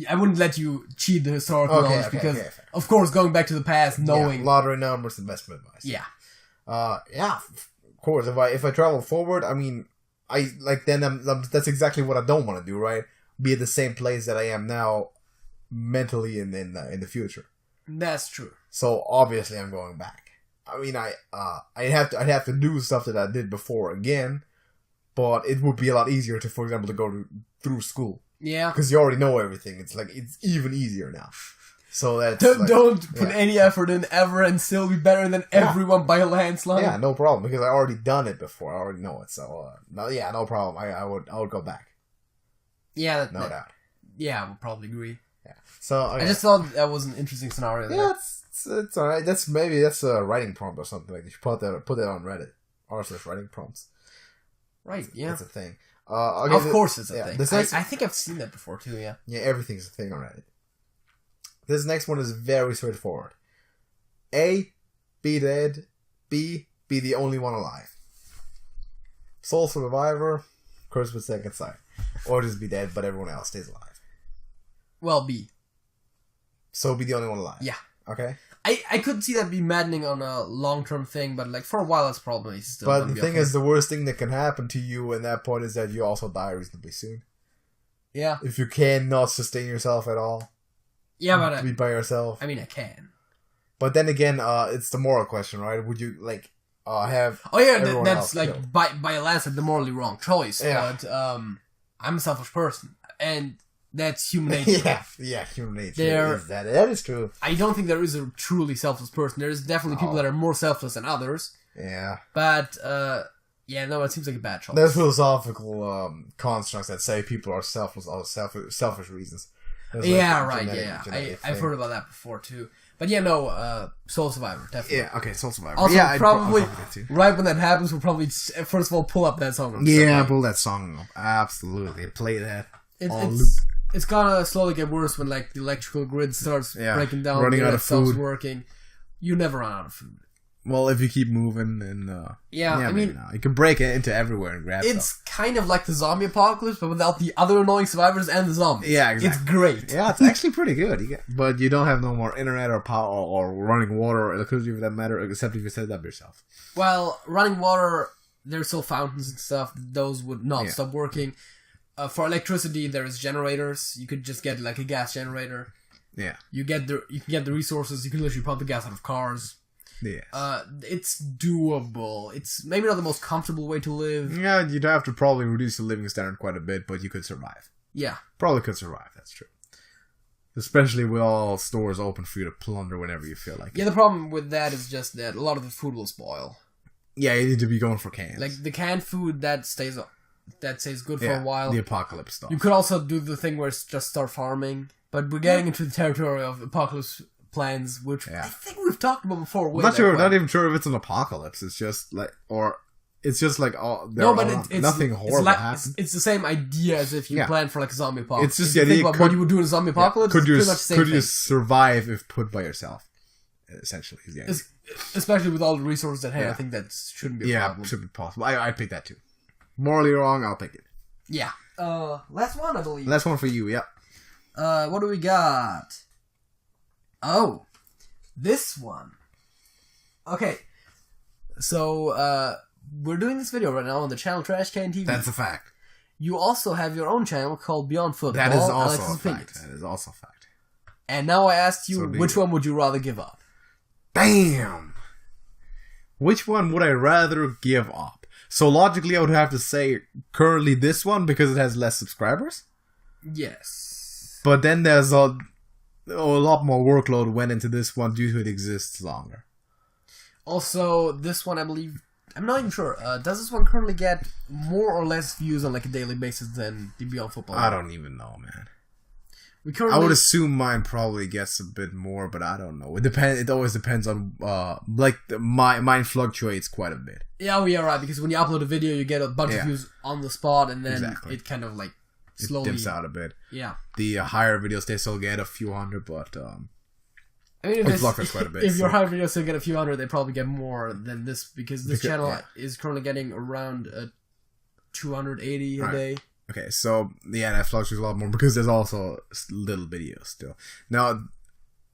I wouldn't let you cheat the historical knowledge because of course going back to the past, knowing lottery numbers, investment advice. Yeah. Of course. If I travel forward, I mean, that's exactly what I don't want to do, right? Be at the same place that I am now, mentally in the future. That's true. So obviously, I'm going back. I mean, I'd have to do stuff that I did before again, but it would be a lot easier to, for example, to go through school. Yeah. Because you already know everything. It's like it's even easier now. So that's don't put any effort in ever and still be better than everyone by a landslide. Yeah, no problem, because I already done it before. I already know it. So no problem. I would go back. Yeah, no doubt. Yeah, I would probably agree. Yeah. So I just thought that was an interesting scenario. Yeah, it's alright. That's a writing prompt or something. Like you should put that on Reddit. r/writing prompts. Right. Yeah. It's a thing. Of course, it's a thing. Next, I think I've seen that before too. Yeah. Yeah, everything's a thing on Reddit. This next one is very straightforward. A, be dead. B, be the only one alive. Sole survivor, cursed with second sight. Or just be dead, but everyone else stays alive. Well, B. So be the only one alive. Yeah. Okay. I could see that be maddening on a long-term thing, but like for a while that's probably still. But the thing is, the worst thing that can happen to you in that point is that you also die reasonably soon. Yeah. If you cannot sustain yourself at all. Yeah, but to be by yourself. I mean, I can. But then again, it's the moral question, right? Would you have? Oh yeah, that's like killed? by a landslide the morally wrong choice. Yeah. But I'm a selfish person, and that's human nature. yeah, human nature. That is true. I don't think there is a truly selfless person. There's definitely people that are more selfless than others. Yeah. But it seems like a bad choice. There's philosophical constructs that say people are selfless out of selfish reasons. There's I've heard about that before too. But Soul Survivor, definitely. Yeah, okay, Soul Survivor. Also, yeah, probably right when that happens, we'll probably first of all pull up that song. Pull that song up. Absolutely, play that. It's gonna slowly get worse when like the electrical grid starts breaking down, running out of food, stops working. You never run out of food. Well, if you keep moving, and I mean, you can break it into everywhere and grab it's stuff. kind of like the zombie apocalypse, but without the other annoying survivors and the zombies. Yeah, exactly. It's great. Yeah, it's actually pretty good. But you don't have no more internet or power or running water or electricity for that matter, except if you set it up yourself. Well, running water, there's still fountains and stuff. Those would not stop working. For electricity, there's generators. You could just get like a gas generator. Yeah. You can get the resources. You can literally pump the gas out of cars. Yeah. It's doable. It's maybe not the most comfortable way to live. Yeah, you'd have to probably reduce the living standard quite a bit, but you could survive. Yeah. Probably could survive, that's true. Especially with all stores open for you to plunder whenever you feel like it. Yeah, the problem with that is just that a lot of the food will spoil. Yeah, you need to be going for cans. Like the canned food that stays good for a while. The apocalypse stuff. You could also do the thing where it's just start farming, but we're getting into the territory of apocalypse plans, which I think we've talked about before. Not even sure if it's an apocalypse. It's just like, it's nothing horrible happens. It's the same idea as if you plan for like a zombie apocalypse. It's just what you would do in a zombie apocalypse. Could you survive if put by yourself? Essentially, especially with all the resources at hand. I think that shouldn't be a problem. Yeah, should be possible. I'd pick that too. Morally wrong, I'll pick it. Yeah. Last one, I believe. Last one for you. Yep. What do we got? Oh, this one. Okay, so we're doing this video right now on the channel TrashcanTV. That's a fact. You also have your own channel called Beyond Football. That is also a fact. That is also a fact. And now I asked you, which one would you rather give up? Bam! Which one would I rather give up? So logically, I would have to say currently this one because it has less subscribers. Yes. But then there's a lot more workload went into this one due to it exists longer. Also, this one, I believe, I'm not even sure. Does this one currently get more or less views on like a daily basis than the Beyond Football? I don't even know, man. I would assume mine probably gets a bit more, but I don't know. It always depends on mine fluctuates quite a bit. Yeah, we are right, because when you upload a video, you get a bunch of views on the spot, and then it kind of like slowly dips out a bit. Yeah. The higher videos, they still get a few hundred, but I mean, it fluctuates quite a bit. If your higher videos still get a few hundred, they probably get more than this, because this channel is currently getting around 280 a day. Okay, so that fluctuates a lot more because there's also little videos still. Now,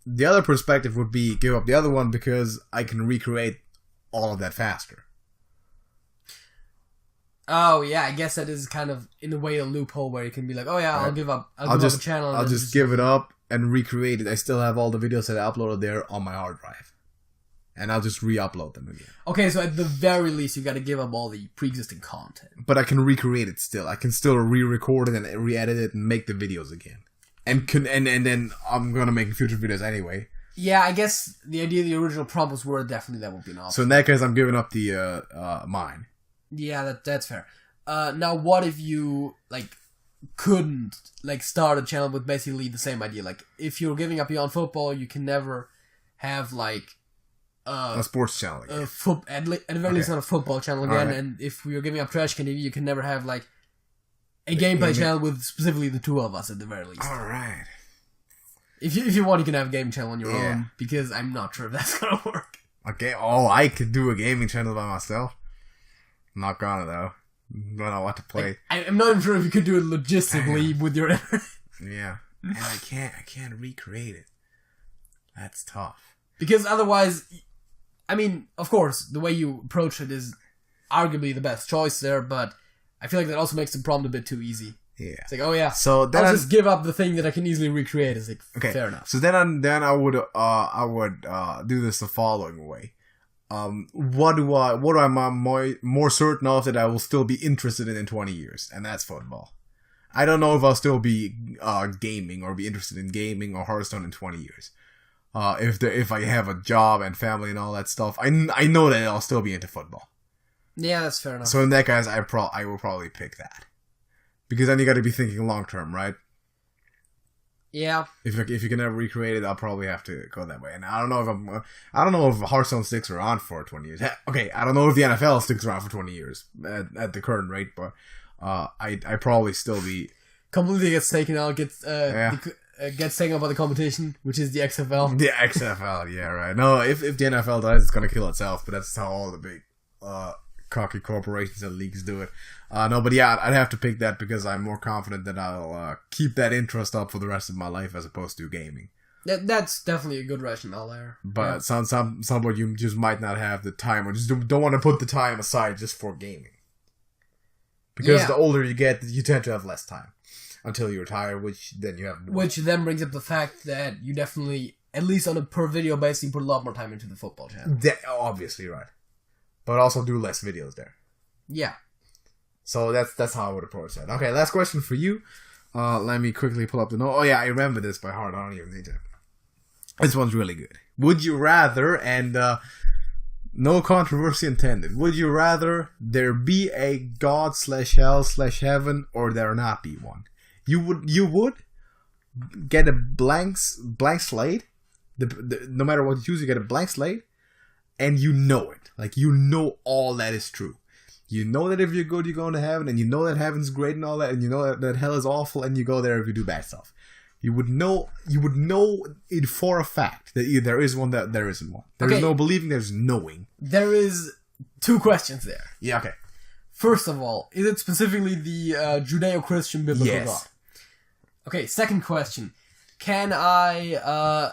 the other perspective would be give up the other one because I can recreate all of that faster. Oh yeah, I guess that is kind of in a way a loophole where you can be like, oh yeah, I'll give up. I'll give up a channel. I'll just give it up and recreate it. I still have all the videos that I uploaded there on my hard drive, and I'll just re-upload them again. Okay, so at the very least, you got to give up all the pre-existing content. But I can recreate it still. I can still re-record it and re-edit it and make the videos again. And then I'm gonna make future videos anyway. Yeah, I guess the idea of the original prompts were definitely that would be an option. So in that case, I'm giving up the mine. Yeah, that's fair. Now, what if you couldn't start a channel with basically the same idea? Like, if you're giving up beyond football, you can never have a sports channel again. At the very least, not a football channel again. Right. And if we are giving up TrashcanTV, you can never have a gameplay channel with specifically the two of us at the very least. All right. If you want, you can have a gaming channel on your own, because I'm not sure if that's gonna work. Okay. Oh, I could do a gaming channel by myself. I'm not gonna though. Don't know what to play. I'm not even sure if you could do it logistically with your internet. Yeah, and I can't recreate it. That's tough. Because otherwise, I mean, of course, the way you approach it is arguably the best choice there, but I feel like that also makes the problem a bit too easy. Yeah. It's like, oh yeah, so then I'll just give up the thing that I can easily recreate. It's like, okay, fair enough. So then I would do this the following way. What am I more certain of that I will still be interested in 20 years, and that's football. I don't know if I'll still be gaming or be interested in gaming or Hearthstone in 20 years. If I have a job and family and all that stuff, I know that I'll still be into football. Yeah, that's fair enough. So in that case, I will probably pick that. Because then you got to be thinking long term, right? Yeah. If you can never recreate it, I'll probably have to go that way. And I don't know if Hearthstone sticks around for 20 years. Okay, I don't know if the NFL sticks around for 20 years at the current rate, but I probably still be completely gets taken out. Gets taken out by the competition, which is the XFL. The XFL, yeah, right. No, if the NFL dies, it's gonna kill itself. But that's how all the big cocky corporations and leagues do it. No, but yeah, I'd have to pick that because I'm more confident that I'll keep that interest up for the rest of my life as opposed to gaming. That's definitely a good rationale there. But somewhat you just might not have the time, or just don't want to put the time aside just for gaming. Because the older you get, you tend to have less time until you retire, which then you have more. Which then brings up the fact that you definitely, at least on a per video basis, you put a lot more time into the football channel. Obviously, right. But also do less videos there. Yeah. So that's how I would approach that. Okay, last question for you. Let me quickly pull up the note. Oh yeah, I remember this by heart. I don't even need to. This one's really good. Would you rather, and no controversy intended, would you rather there be a God/hell/heaven or there not be one? You would get a blank slate. No matter what you choose, you get a blank slate, and you know it. Like, you know all that is true. You know that if you're good, you're going to heaven, and you know that heaven's great and all that, and you know that hell is awful, and you go there if you do bad stuff. You would know it for a fact that either there is one, that there isn't one. There's no believing, there's knowing. There is two questions there. Yeah, okay. First of all, is it specifically the Judeo-Christian biblical God? Okay, second question. Can I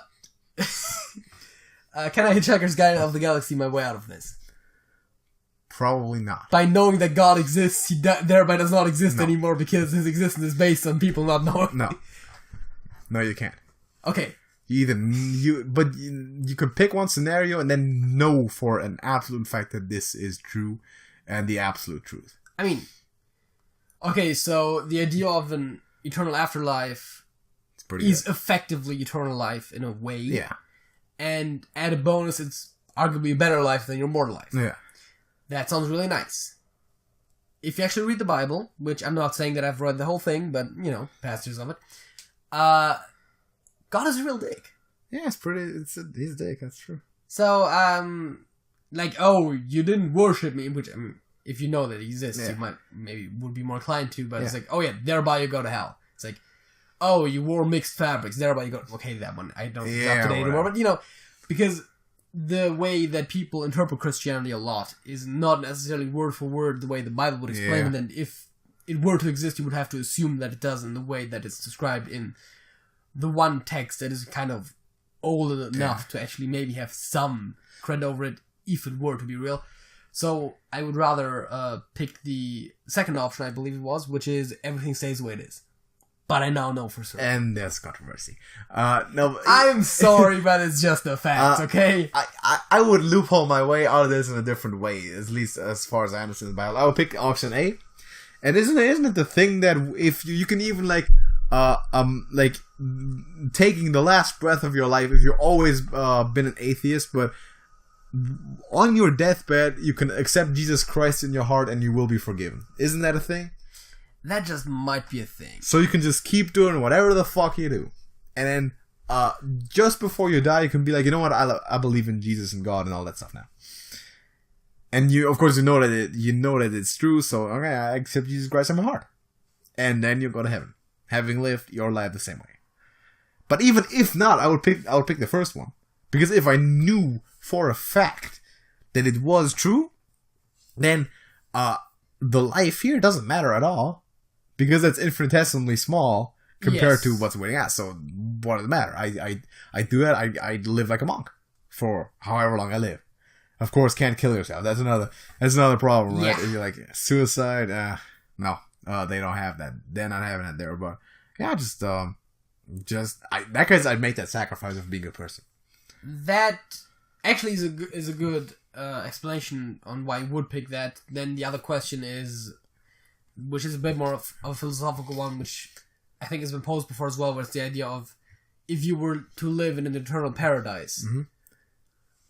Hitchhiker's Guide of the Galaxy my way out of this? Probably not. By knowing that God exists, he thereby does not exist anymore because his existence is based on people not knowing. No, you can't. Okay. But you could pick one scenario and then know for an absolute fact that this is true and the absolute truth. I mean, okay, so the idea of an eternal afterlife is effectively eternal life in a way. Yeah. And add a bonus, it's arguably a better life than your mortal life. Yeah. That sounds really nice. If you actually read the Bible, which I'm not saying that I've read the whole thing, but, passages of it, God is a real dick. Yeah, he's a dick, that's true. So, you didn't worship me, which, if you know that he exists, you would be more inclined to, but it's like, thereby you go to hell. It's like, you wore mixed fabrics, thereby you go, okay, that one, I don't up to date anymore, but, because the way that people interpret Christianity a lot is not necessarily word for word the way the Bible would explain it, and if it were to exist, you would have to assume that it does in the way that it's described in the one text that is kind of old enough to actually maybe have some cred over it, if it were to be real. So I would rather pick the second option, I believe it was, which is everything stays the way it is. But I now know for certain. And there's controversy. No, I'm sorry, but it's just a fact, okay? I would loophole my way out of this in a different way, at least as far as I understand the Bible. I would pick option A. And isn't it the thing that if you can even like taking the last breath of your life, if you've always been an atheist, but on your deathbed you can accept Jesus Christ in your heart and you will be forgiven. Isn't that a thing? That just might be a thing. So you can just keep doing whatever the fuck you do, and then just before you die, you can be like, you know what, I believe in Jesus and God and all that stuff now. And you, of course, you know that it's true. So okay, I accept Jesus Christ in my heart, and then you go to heaven, having lived your life the same way. But even if not, I would pick the first one, because if I knew for a fact that it was true, then the life here doesn't matter at all, because it's infinitesimally small compared to what's waiting us. So what does it matter? I do that. I live like a monk for however long I live. Of course, can't kill yourself. That's another problem, right? If you're like suicide, no, they don't have that. They're not having it there. But yeah, that case, I'd make that sacrifice of being a person. That actually is a good explanation on why you would pick that. Then the other question is, which is a bit more of a philosophical one, which I think has been posed before as well, was the idea of, if you were to live in an eternal paradise,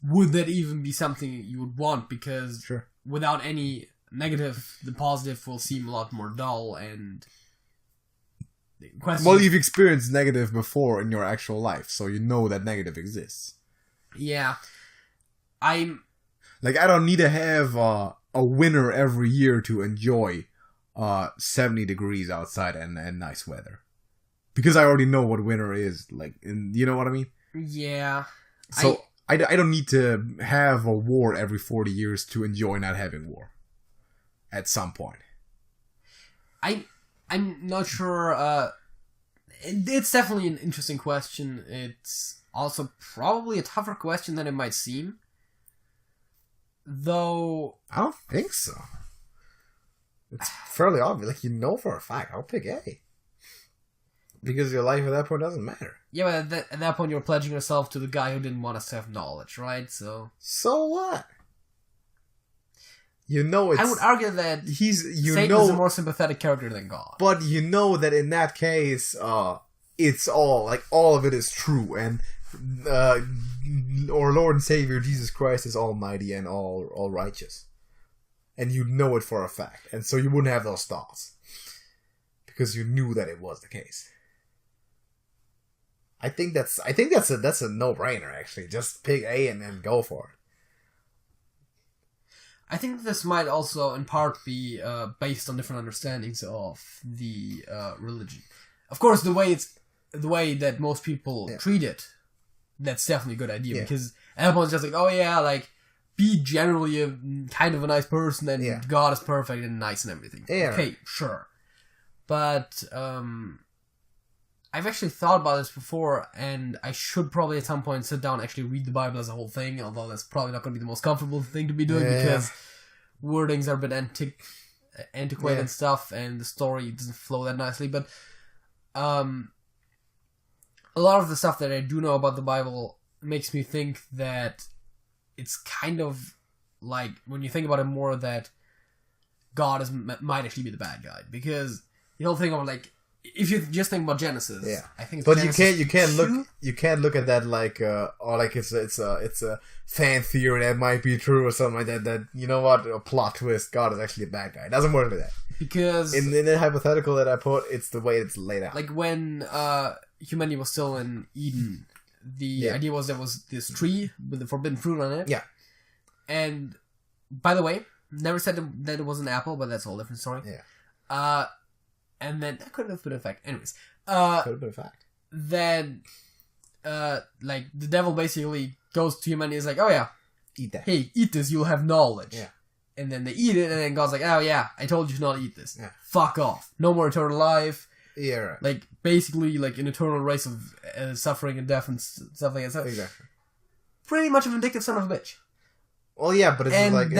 would that even be something you would want? Because without any negative, the positive will seem a lot more dull. And well, you've experienced negative before in your actual life, so you know that negative exists. Yeah. I don't need to have a winter every year to enjoy 70 degrees outside and nice weather, because I already know what winter is like. You know what I mean? Yeah. So I don't need to have a war every 40 years to enjoy not having war at some point. I'm not sure. It's definitely an interesting question. It's also probably a tougher question than it might seem, though. I don't think so. It's fairly obvious. Like, you know for a fact, I'll pick A. Because your life at that point doesn't matter. Yeah, but at that point you're pledging yourself to the guy who didn't want us to have knowledge, right? So what? You know it's... I would argue that Satan is a more sympathetic character than God. But you know that in that case, it's all of it is true. And our Lord and Savior Jesus Christ is almighty and all righteous. And you know it for a fact, and so you wouldn't have those thoughts because you knew that it was the case. I think that's a no-brainer. Actually, just pick A and then go for it. I think this might also, in part, be based on different understandings of the religion. Of course, the way that most people treat it, that's definitely a good idea, because everyone's just like, oh yeah, like, be generally a kind of a nice person, and God is perfect and nice and everything. Yeah. Okay, sure. But I've actually thought about this before, and I should probably at some point sit down and actually read the Bible as a whole thing, although that's probably not going to be the most comfortable thing to be doing, because wordings are a bit antiquated and stuff, and the story doesn't flow that nicely. But a lot of the stuff that I do know about the Bible makes me think that it's kind of like, when you think about it more, that God might actually be the bad guy, because the whole thing of, like, if you just think about Genesis, I think it's Genesis you can't look at that like it's a fan theory that might be true or something like that. That, you know what, a plot twist, God is actually a bad guy. It doesn't work like that, because in the hypothetical that I put, it's the way it's laid out. Like when humanity was still in Eden, the idea was there was this tree with the forbidden fruit on it. Yeah. And, by the way, never said that it was an apple, but that's a whole different story. Yeah. And then, that could have been a fact. Anyways. Could have been a fact. Then, like, the devil basically goes to humanity and is like, oh yeah, eat that. Hey, eat this, you'll have knowledge. Yeah. And then they eat it, and then God's like, oh yeah, I told you to not eat this. Yeah. Fuck off. No more eternal life. Yeah, right. Like, basically, like, an eternal race of suffering and death and stuff like that. Exactly. Pretty much a vindictive son of a bitch. Well, yeah, but it's like,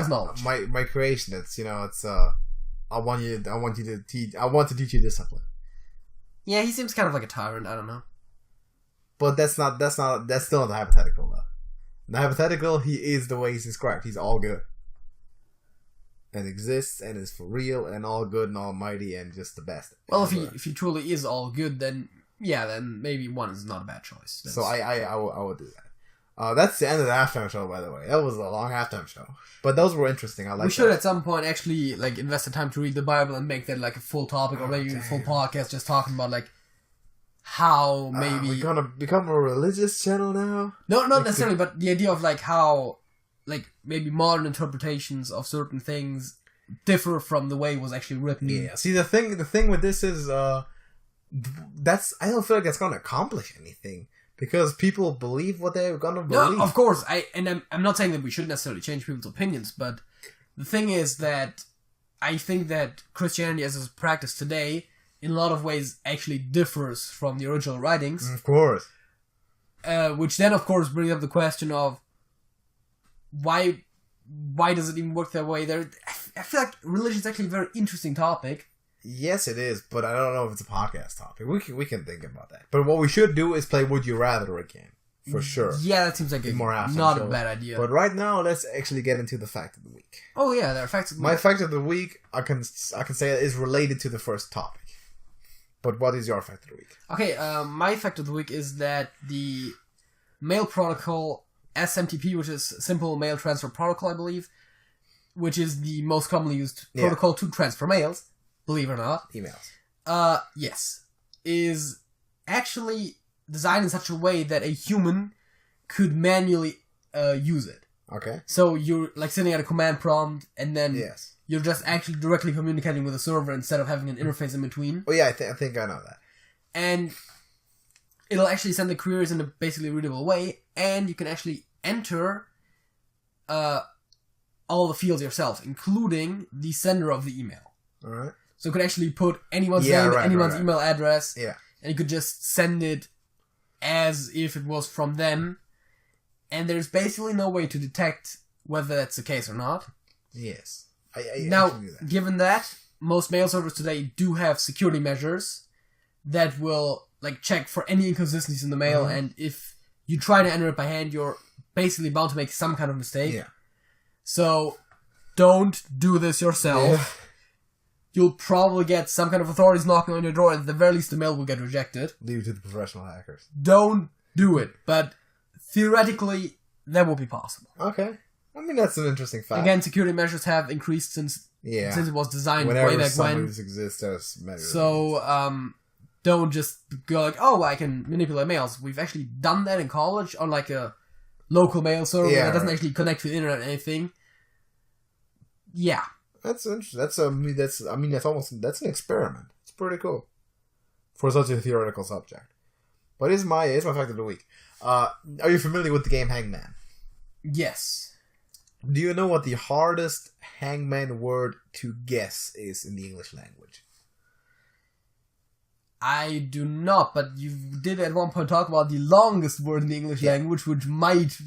knowledge. My creation, it's, you know, it's, I want to teach you discipline. Yeah, he seems kind of like a tyrant, I don't know. But that's still not the hypothetical, though. In the hypothetical, he is the way he's described. He's all good. and exists and is for real and all good and almighty and just the best. Well, if he truly is all good, then maybe one is not a bad choice. So I would do that. That's the end of the halftime show, by the way. That was a long halftime show, but those were interesting. I like. We should at some point actually like invest the time to read the Bible and make that like a full topic, or maybe a full podcast just talking about like how maybe we're gonna become a religious channel now. No, not necessarily, but the idea of like how like maybe modern interpretations of certain things differ from the way it was actually written. Yeah. See, the thing with this is I don't feel like that's gonna accomplish anything. Because people believe what they're gonna believe. No, of course. I'm not saying that we shouldn't necessarily change people's opinions, but the thing is that I think that Christianity as it's practiced today, in a lot of ways, actually differs from the original writings. Of course. Which then, of course, brings up the question of why does it even work that way? I feel like religion is actually a very interesting topic. Yes, it is, but I don't know if it's a podcast topic. We can think about that. But what we should do is play Would You Rather again, for sure. Yeah, that seems like not a bad idea. But right now, let's actually get into the fact of the week. Oh yeah, there are facts of the week. My fact of the week, I can say is related to the first topic. But what is your fact of the week? Okay, my fact of the week is that the mail protocol SMTP, which is Simple Mail Transfer Protocol, I believe, which is the most commonly used protocol to transfer mails. Believe it or not. Emails. Yes. Is actually designed in such a way that a human could manually use it. Okay. So you're like sitting at a command prompt and then you're just actually directly communicating with a server instead of having an interface in between. Oh yeah, I think I know that. And it'll actually send the queries in a basically readable way, and you can actually enter all the fields yourself, including the sender of the email. Alright. So you could actually put anyone's name, anyone's email address, and you could just send it as if it was from them. And there's basically no way to detect whether that's the case or not. Yes. Now, given that, most mail servers today do have security measures that will like check for any inconsistencies in the mail, and if you try to enter it by hand, you're basically bound to make some kind of mistake. Yeah. So, don't do this yourself. Yeah. You'll probably get some kind of authorities knocking on your door, and at the very least the mail will get rejected. Leave it to the professional hackers. Don't do it, but theoretically, that will be possible. Okay. I mean, that's an interesting fact. Again, security measures have increased since it was designed way back when. Exists as measures. So, don't just go like, oh, I can manipulate mails. We've actually done that in college on like a local mail server that doesn't actually connect to the internet or anything. Yeah. That's interesting. That's an experiment. It's pretty cool for such a theoretical subject. But it's my fact of the week. Are you familiar with the game Hangman? Yes. Do you know what the hardest Hangman word to guess is in the English language? I do not, but you did at one point talk about the longest word in the English language, which might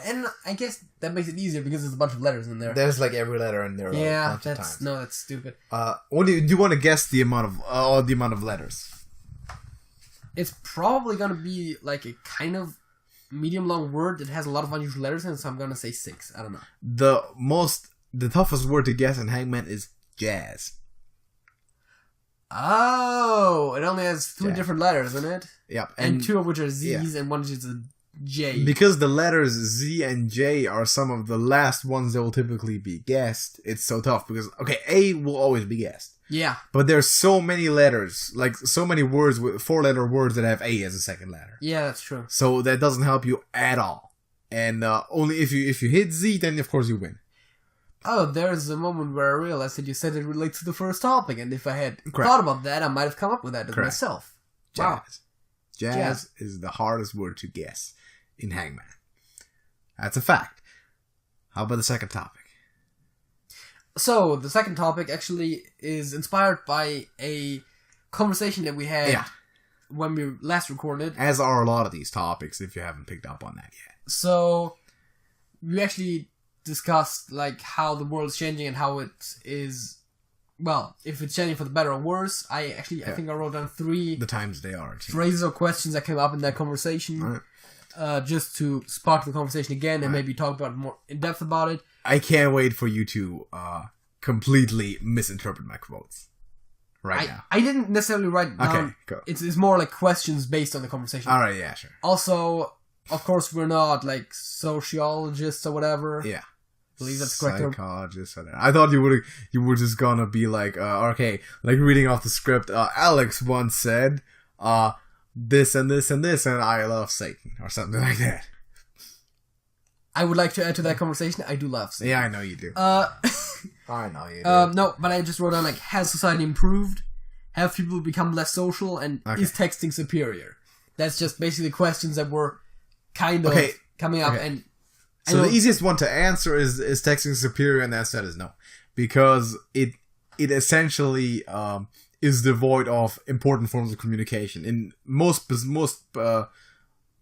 and I guess that makes it easier because there's a bunch of letters in there. There's like every letter in there. Yeah, that's stupid. What do you want to guess the amount of letters? It's probably gonna be like a kind of medium long word that has a lot of unusual letters in it, so I'm gonna say 6. I don't know. The toughest word to guess in Hangman is jazz. Oh, it only has 3 different letters in it. Yep. And 2 of which are Z's and 1 is a J. Because the letters Z and J are some of the last ones that will typically be guessed, it's so tough because, A will always be guessed. Yeah. But there's so many letters, like so many words, 4-letter words that have A as a second letter. Yeah, that's true. So that doesn't help you at all. And only if you hit Z, then of course you win. Oh, there's a moment where I realized that you said it relates to the first topic, and if I had thought about that, I might have come up with that myself. Jazz. Wow. Jazz is the hardest word to guess in Hangman. That's a fact. How about the second topic? So, the second topic actually is inspired by a conversation that we had when we last recorded. As are a lot of these topics, if you haven't picked up on that yet. So, we actually discussed like how the world is changing and how it is, well, if it's changing for the better or worse. I think I wrote down 3 the times they are phrases or questions that came up in that conversation, just to spark the conversation again and maybe talk about more in depth about it. I can't wait for you to completely misinterpret my quotes now. I didn't necessarily write down. Okay, go. It's more like questions based on the conversation. All right, yeah, sure. Also, of course, we're not like sociologists or whatever. Yeah. I believe that's correct. Psychologists. I thought you were just gonna be like, okay, like reading off the script. Alex once said, this and this and this, and I love Satan, or something like that. I would like to add to that conversation. I do love Satan. Yeah, I know you do. I know you do. No, but I just wrote down like, has society improved? Have people become less social? And is texting superior? That's just basically questions that were kind of coming up. And so the easiest one to answer is texting superior, and the answer is no, because it essentially is devoid of important forms of communication in most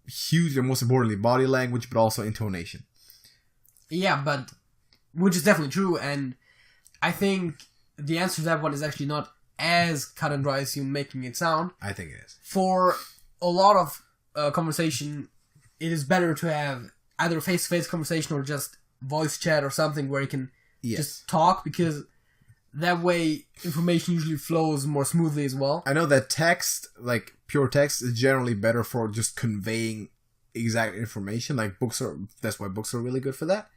huge and most importantly body language, but also intonation. Yeah, but which is definitely true, and I think the answer to that one is actually not as cut and dry as you're making it sound. I think it is. For a lot of conversation, it is better to have either a face-to-face conversation or just voice chat or something where you can just talk, because that way information usually flows more smoothly as well. I know that text, like pure text, is generally better for just conveying exact information. Like that's why books are really good for that.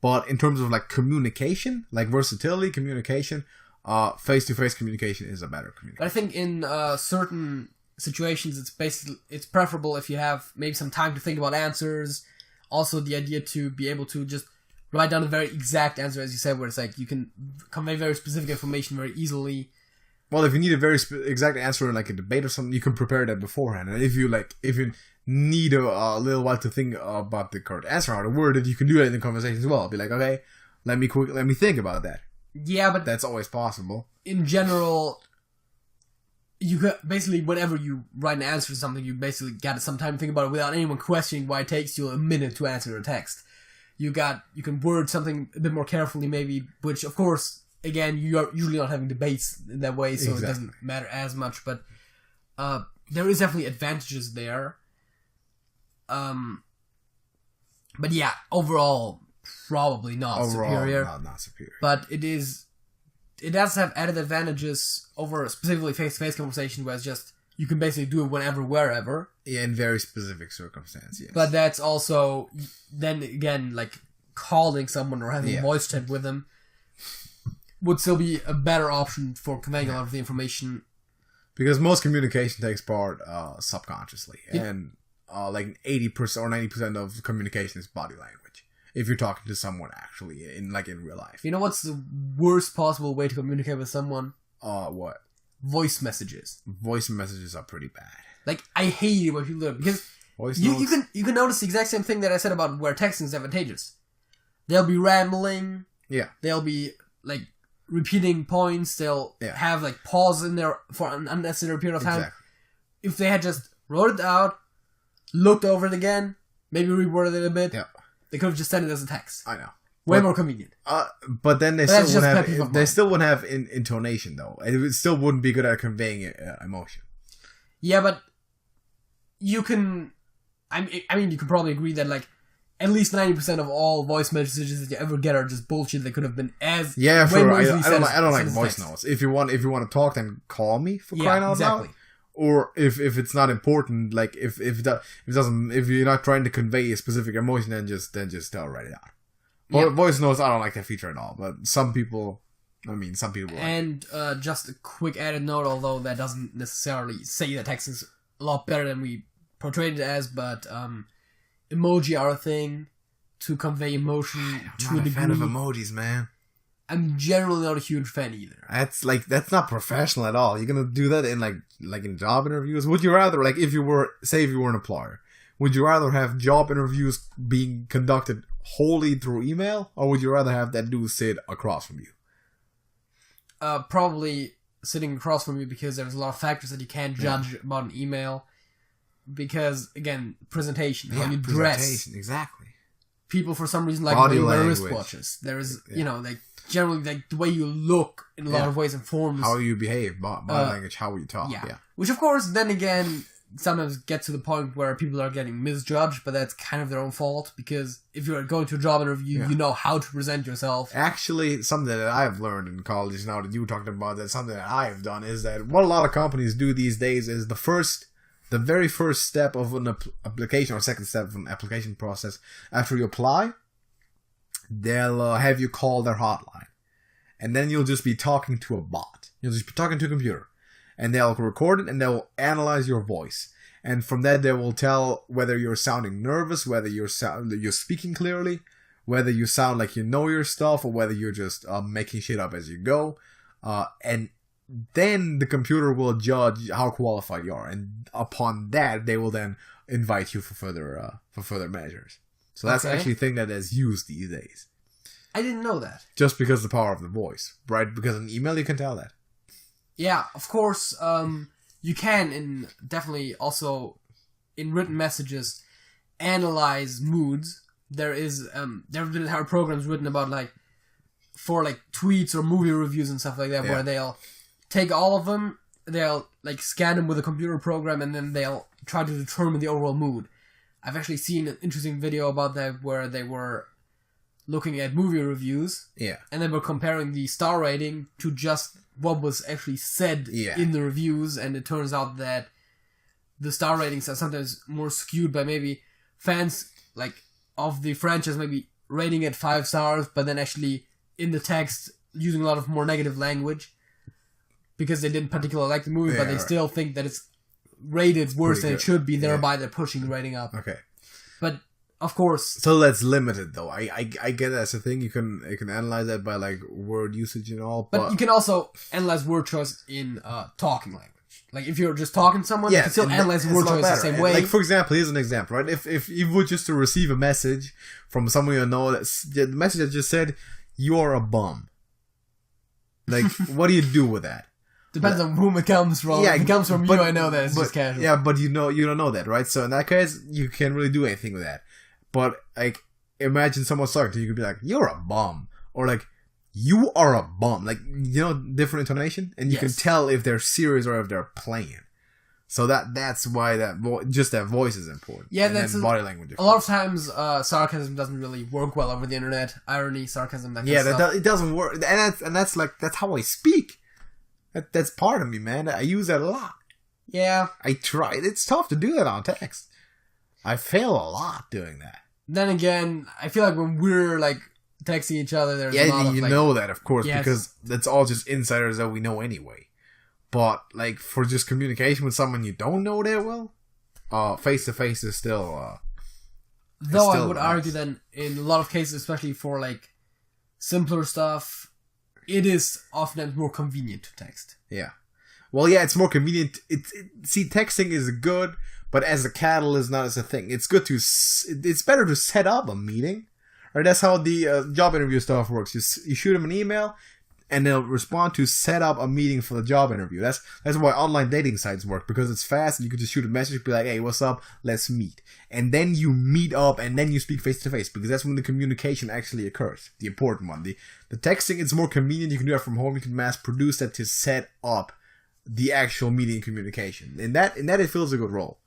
But in terms of like communication, like versatility, communication, face-to-face communication is a better communication. But I think in certain situations, it's preferable if you have maybe some time to think about answers. Also, the idea to be able to just write down a very exact answer, as you said, where it's like you can convey very specific information very easily. Well, if you need a very exact answer in like a debate or something, you can prepare that beforehand. And if you need a little while to think about the correct answer, how to word it, you can do that in the conversation as well. Be like, okay, let me think about that. Yeah, but that's always possible. In general, you could basically, whenever you write an answer to something, you basically got some time to think about it without anyone questioning why it takes you a minute to answer a text. You can word something a bit more carefully, maybe, which of course, again, you are usually not having debates in that way, so It doesn't matter as much. But there is definitely advantages there. But yeah, overall, probably not superior. Not superior. But it does have added advantages over specifically face-to-face conversation, where it's just you can basically do it whenever, wherever. Yeah, in very specific circumstances. Yes. But that's also then again like calling someone or having a voice chat with them would still be a better option for conveying a lot of the information. Because most communication takes part subconsciously, and like 80% or 90% of communication is body language. If you're talking to someone actually in real life. You know what's the worst possible way to communicate with someone? What? Voice messages. Voice messages are pretty bad. Like, I hate it when people do it, because you can notice the exact same thing that I said about where texting is advantageous. They'll be rambling. Yeah. They'll be like repeating points. They'll have like pause in there for an unnecessary period of time. Exactly. If they had just wrote it out, looked over it again, maybe reworded it a bit, they could have just sent it as a text. I know. Way more convenient. But then they still wouldn't have intonation though. It still wouldn't be good at conveying emotion. Yeah, but you can. I mean, you could probably agree that like at least 90% of all voice messages that you ever get are just bullshit. They could have been as I don't like voice notes. If you want to talk, then call me for crying out loud. Or if it's not important, like if you're not trying to convey a specific emotion, then just write it out. Voice notes, I don't like that feature at all, but some people And just a quick added note, although that doesn't necessarily say that text is a lot better than we portrayed it as, but emoji are a thing to convey emotion to a degree. I'm not a fan of emojis, man. I'm generally not a huge fan either. That's not professional at all. You're gonna do that in in job interviews. Would you rather, if you were an employer, would you rather have job interviews being conducted wholly through email, or would you rather have that dude sit across from you? Probably sitting across from you, because there's a lot of factors that you can't judge about an email. Because again, presentation, how you dress, exactly. People for some reason like body wearing wristwatches. There is, generally the way you look in a lot of ways informs how you behave, body language, how you talk. Yeah. Which of course, then again, sometimes get to the point where people are getting misjudged, but that's kind of their own fault, because if you're going to a job interview, you know how to present yourself. Actually, something that I've learned in college, now that you talked about that, something that I've done is that what a lot of companies do these days is the very first step of an application, or second step of an application process, after you apply, they'll have you call their hotline. And then you'll just be talking to a bot. You'll just be talking to a computer. And they'll record it and they'll analyze your voice. And from that, they will tell whether you're sounding nervous, whether you're speaking clearly, whether you sound like you know your stuff, or whether you're just making shit up as you go. And then the computer will judge how qualified you are. And upon that, they will then invite you for further measures. So that's actually a thing that is used these days. I didn't know that. Just because of the power of the voice, right? Because in email you can tell that. Yeah, of course, you can, definitely also in written messages, analyze moods. There have been programs written about, like, for, like, tweets or movie reviews and stuff like that, where they'll take all of them, they'll, like, scan them with a computer program, and then they'll try to determine the overall mood. I've actually seen an interesting video about that where they were looking at movie reviews, and they were comparing the star rating to just what was actually said in the reviews, and it turns out that the star ratings are sometimes more skewed by maybe fans, like, of the franchise maybe rating it 5 stars, but then actually in the text using a lot of more negative language because they didn't particularly like the movie, but they still think that it's rated worse than it should be, thereby they're pushing the rating up. Okay. But of course. So that's limited, though. I get that's a thing. You can analyze that by, like, word usage and all. But you can also analyze word choice in talking language. Like, if you're just talking to someone, you can still analyze word choice the same way. Like, for example, here's an example, right? If you were just to receive a message from someone you know, the message that just said, "You're a bum." Like, what do you do with that? Depends on whom it comes from. If it comes from you, I know that it's just casual. Yeah, but you don't know that, right? So in that case, you can't really do anything with that. But, like, imagine someone talking to you, you could be like, "You're a bum," or like, "You are a bum." Like, you know, different intonation, and you can tell if they're serious or if they're playing. So that's why that voice is important. Yeah, and that's body language. A lot of times, sarcasm doesn't really work well over the internet. Irony, sarcasm, that kind of stuff. It doesn't work, and that's how I speak. That's part of me, man. I use that a lot. Yeah, I try. It's tough to do that on text. I fail a lot doing that. Then again, I feel like when we're, like, texting each other, there's a lot of, you know that, of course, because that's all just insiders that we know anyway. But, like, for just communication with someone you don't know that well, face-to-face is still... Though I would argue that in a lot of cases, especially for, like, simpler stuff, it is often more convenient to text. Yeah. Well, yeah, it's more convenient. See, texting is good, but as a catalyst, not as a thing. It's better to set up a meeting. Right? That's how the job interview stuff works. You shoot them an email, and they'll respond to set up a meeting for the job interview. That's why online dating sites work, because it's fast, and you can just shoot a message, be like, "Hey, what's up? Let's meet." And then you meet up, and then you speak face to face, because that's when the communication actually occurs. The important one. The texting, it's more convenient. You can do that from home. You can mass produce that to set up the actual meeting communication. In that it fills a good role.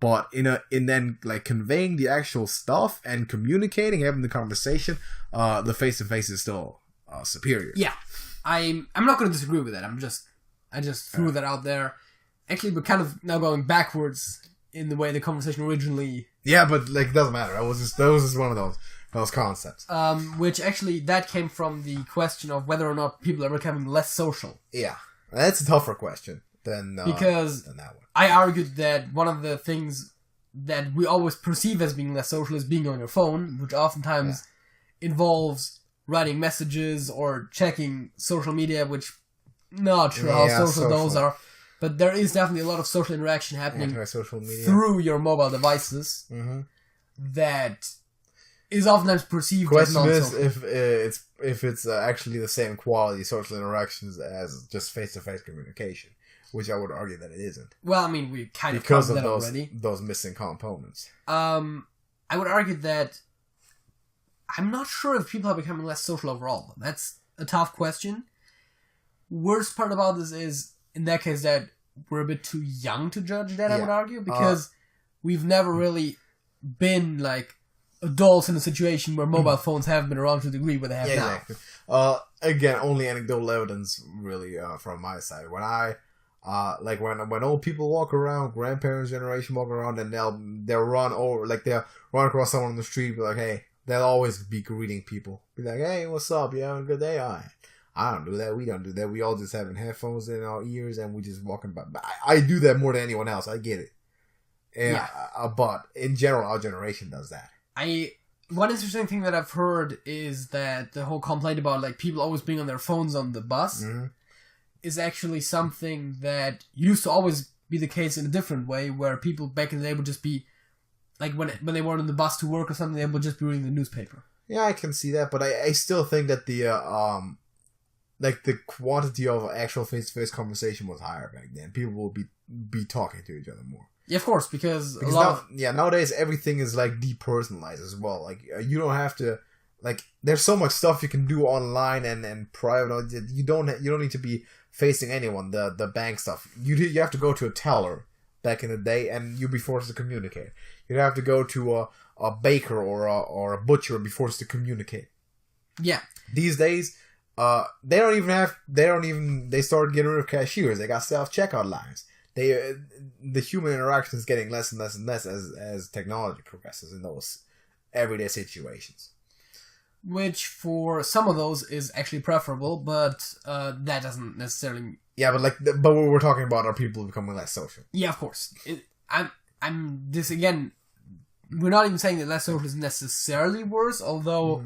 But in then, like, conveying the actual stuff and communicating, having the conversation, the face to face is still superior. Yeah, I'm not going to disagree with that. I just threw that out there. Actually, we're kind of now going backwards in the way the conversation originally. Yeah, but, like, it doesn't matter. That was just one of those concepts. Which actually that came from the question of whether or not people are becoming less social. Yeah, that's a tougher question than that one. I argued that one of the things that we always perceive as being less social is being on your phone, which oftentimes involves writing messages or checking social media, which not sure how social those are. But there is definitely a lot of social interaction happening through your mobile devices that is oftentimes perceived as non-social. Question is if it's actually the same quality social interactions as just face-to-face communication. Which I would argue that it isn't. Well, I mean, we kind of covered that already. Because of those missing components. I would argue that I'm not sure if people are becoming less social overall. That's a tough question. Worst part about this is, in that case, that we're a bit too young to judge that, I would argue, because we've never really been, like, adults in a situation where mobile phones haven't been around to the degree where they have now. Exactly. Again, only anecdotal evidence, really, from my side. When I, like, when old people walk around, grandparents' generation walk around, and they'll run over, like, they'll run across someone on the street, be like, hey, they'll always be greeting people. Be like, hey, what's up? You having a good day? All right. I don't do that. We don't do that. We all just having headphones in our ears and we just walking by. I do that more than anyone else. I get it. And, but in general, our generation does that. One interesting thing that I've heard is that the whole complaint about like people always being on their phones on the bus is actually something that used to always be the case in a different way, where people back in the day would just be like when they were on the bus to work or something, they would just be reading the newspaper. Yeah, I can see that, but I still think that the like the quantity of actual face-to-face conversation was higher back then. People will be talking to each other more. Yeah, of course, because nowadays everything is like depersonalized as well. Like you don't have to, like, there's so much stuff you can do online and private. You don't need to be facing anyone. The bank stuff, you have to go to a teller back in the day, and you'd be forced to communicate. You'd have to go to a baker or a butcher and be forced to communicate. Yeah. These days, they started getting rid of cashiers. They got self-checkout lines. The human interaction is getting less and less and less as technology progresses in those everyday situations. Which for some of those is actually preferable, but that doesn't necessarily. Yeah, but but what we're talking about are people becoming less social. Yeah, of course. I'm this again. We're not even saying that less social is necessarily worse, although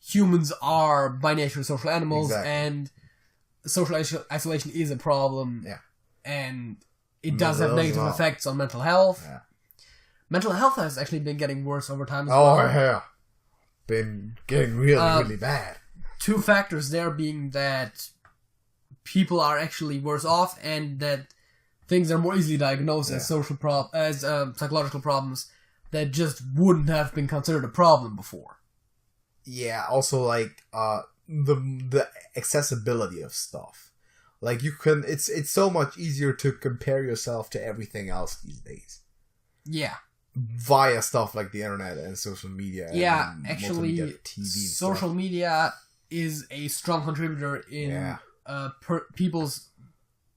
humans are by nature social animals, and social isolation is a problem. Yeah, and it does have negative effects on mental health. Yeah. Mental health has actually been getting worse over time as well. Oh, yeah. Been getting really bad. Two factors there being that people are actually worse off, and that things are more easily diagnosed as psychological problems that just wouldn't have been considered a problem before. Yeah, also like the accessibility of stuff. Like you can, it's so much easier to compare yourself to everything else these days. Yeah. Via stuff like the internet and social media. Yeah, actually, TV social media is a strong contributor in people's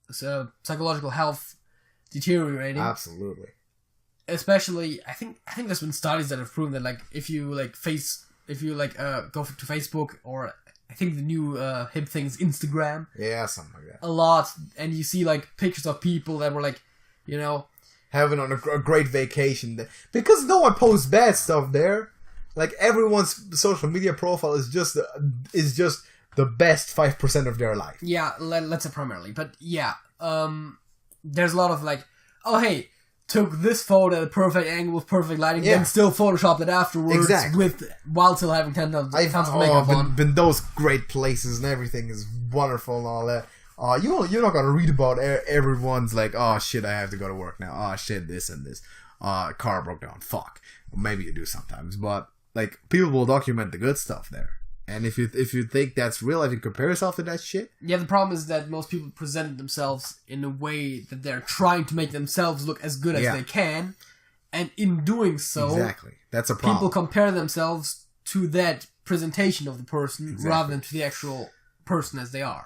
psychological health deteriorating. Absolutely. Especially, I think there's been studies that have proven that like if you go to Facebook, or I think the new hip thing is Instagram. Yeah, something like that. A lot, and you see like pictures of people that were like, having on a great vacation, because no one posts bad stuff there. Like everyone's social media profile is just the best 5% of their life. Yeah, let's say primarily, but yeah, there's a lot of like, oh hey, took this photo at a perfect angle with perfect lighting, then still photoshopped it afterwards while still having tons of makeup on. Been those great places and everything is wonderful and all that. You're not gonna read about everyone's like, oh shit, I have to go to work now. Oh shit, this and this. Car broke down. Fuck. Well, maybe you do sometimes, but like people will document the good stuff there. And if you think that's real, if you compare yourself to that shit. Yeah, the problem is that most people present themselves in a way that they're trying to make themselves look as good as they can, and in doing so, that's a problem. People compare themselves to that presentation of the person rather than to the actual person as they are.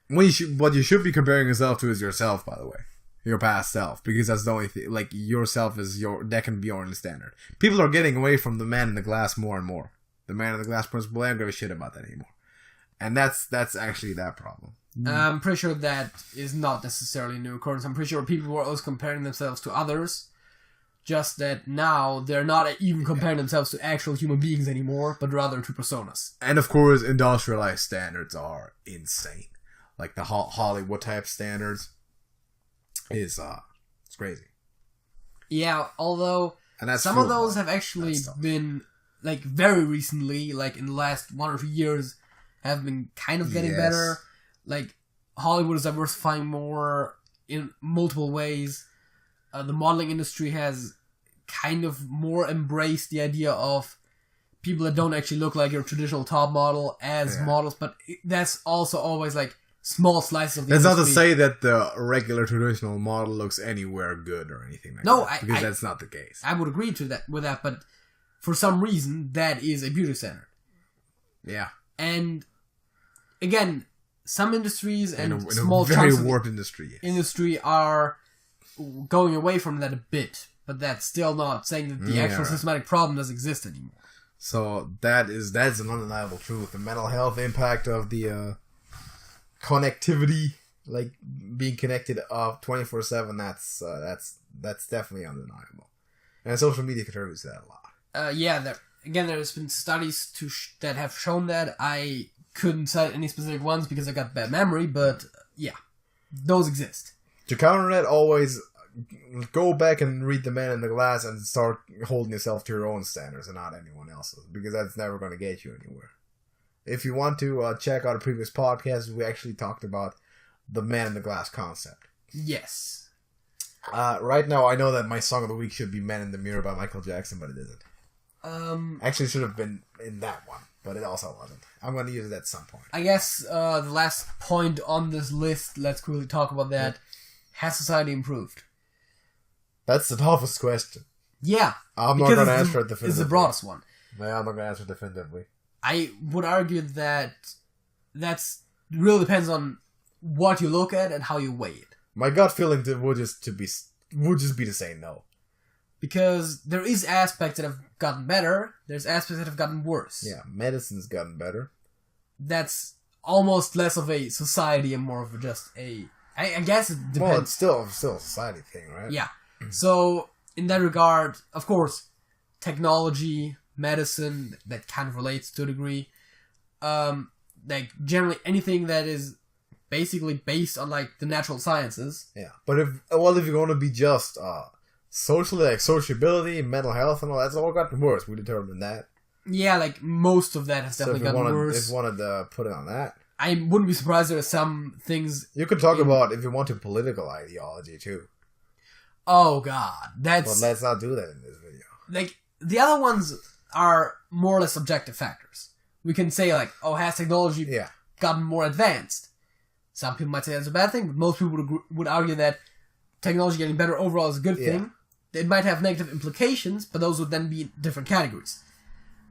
What you should be comparing yourself to is yourself, by the way. Your past self. Because that's the only thing. Like, yourself is that can be your only standard. People are getting away from the man in the glass more and more. The man in the glass principle, I don't give a shit about that anymore. And that's actually that problem. I'm pretty sure that is not necessarily a new occurrence. I'm pretty sure people were always comparing themselves to others. Just that now they're not even comparing themselves to actual human beings anymore, but rather to personas. And of course, industrialized standards are insane. Like the Hollywood type standards is it's crazy. Yeah, although some of those have actually been like very recently, like in the last 1 or 2 years, have been kind of getting better. Like Hollywood is diversifying more in multiple ways. The modeling industry has kind of more embraced the idea of people that don't actually look like your traditional top model as models, but that's also always like small slices of the That's industry. not to say that the regular traditional model looks anywhere good or anything like that. Because that's not the case. I would agree with that, but for some reason, that is a beauty center. Yeah. And again, some industries and small very warped industry are going away from that a bit, but that's still not saying that the actual systematic problem doesn't exist anymore. So that's an undeniable truth. The mental health impact of the connectivity, like being connected 24/7, that's definitely undeniable. And social media contributes to that a lot. There's been studies that have shown that. I couldn't cite any specific ones because I got bad memory, but those exist. To counter that, always go back and read The Man in the Glass and start holding yourself to your own standards and not anyone else's, because that's never going to get you anywhere. If you want to check out a previous podcast, we actually talked about the Man in the Glass concept. Yes. Right now, I know that my song of the week should be Man in the Mirror by Michael Jackson, but it isn't. Actually, it should have been in that one, but it also wasn't. I'm going to use it at some point. I guess the last point on this list, let's quickly talk about that. Yeah. Has society improved? That's the toughest question. Yeah. I'm not going to answer it definitively. It's the broadest one. Yeah, I'm not going to answer it definitively. I would argue that that's really depends on what you look at and how you weigh it. My gut feeling would just be to say no. Because there is aspects that have gotten better, there's aspects that have gotten worse. Yeah, medicine's gotten better. That's almost less of a society and more of just a... I guess it depends. Well, it's still a society thing, right? Yeah. So, in that regard, of course, technology, medicine, that kind of relates to a degree. Like, generally anything that is basically based on, like, the natural sciences. Yeah. But if you're going to be just socially, like sociability, mental health, and all that's all gotten worse. We determined that. Yeah, like, most of that has definitely gotten worse. If you wanted to put it on that. I wouldn't be surprised there are some things... You could talk about, if you want to, political ideology, too. Oh, God. But let's not do that in this video. Like, the other ones are more or less objective factors. We can say, like, has technology gotten more advanced? Some people might say that's a bad thing, but most people would argue that technology getting better overall is a good thing. It might have negative implications, but those would then be different categories.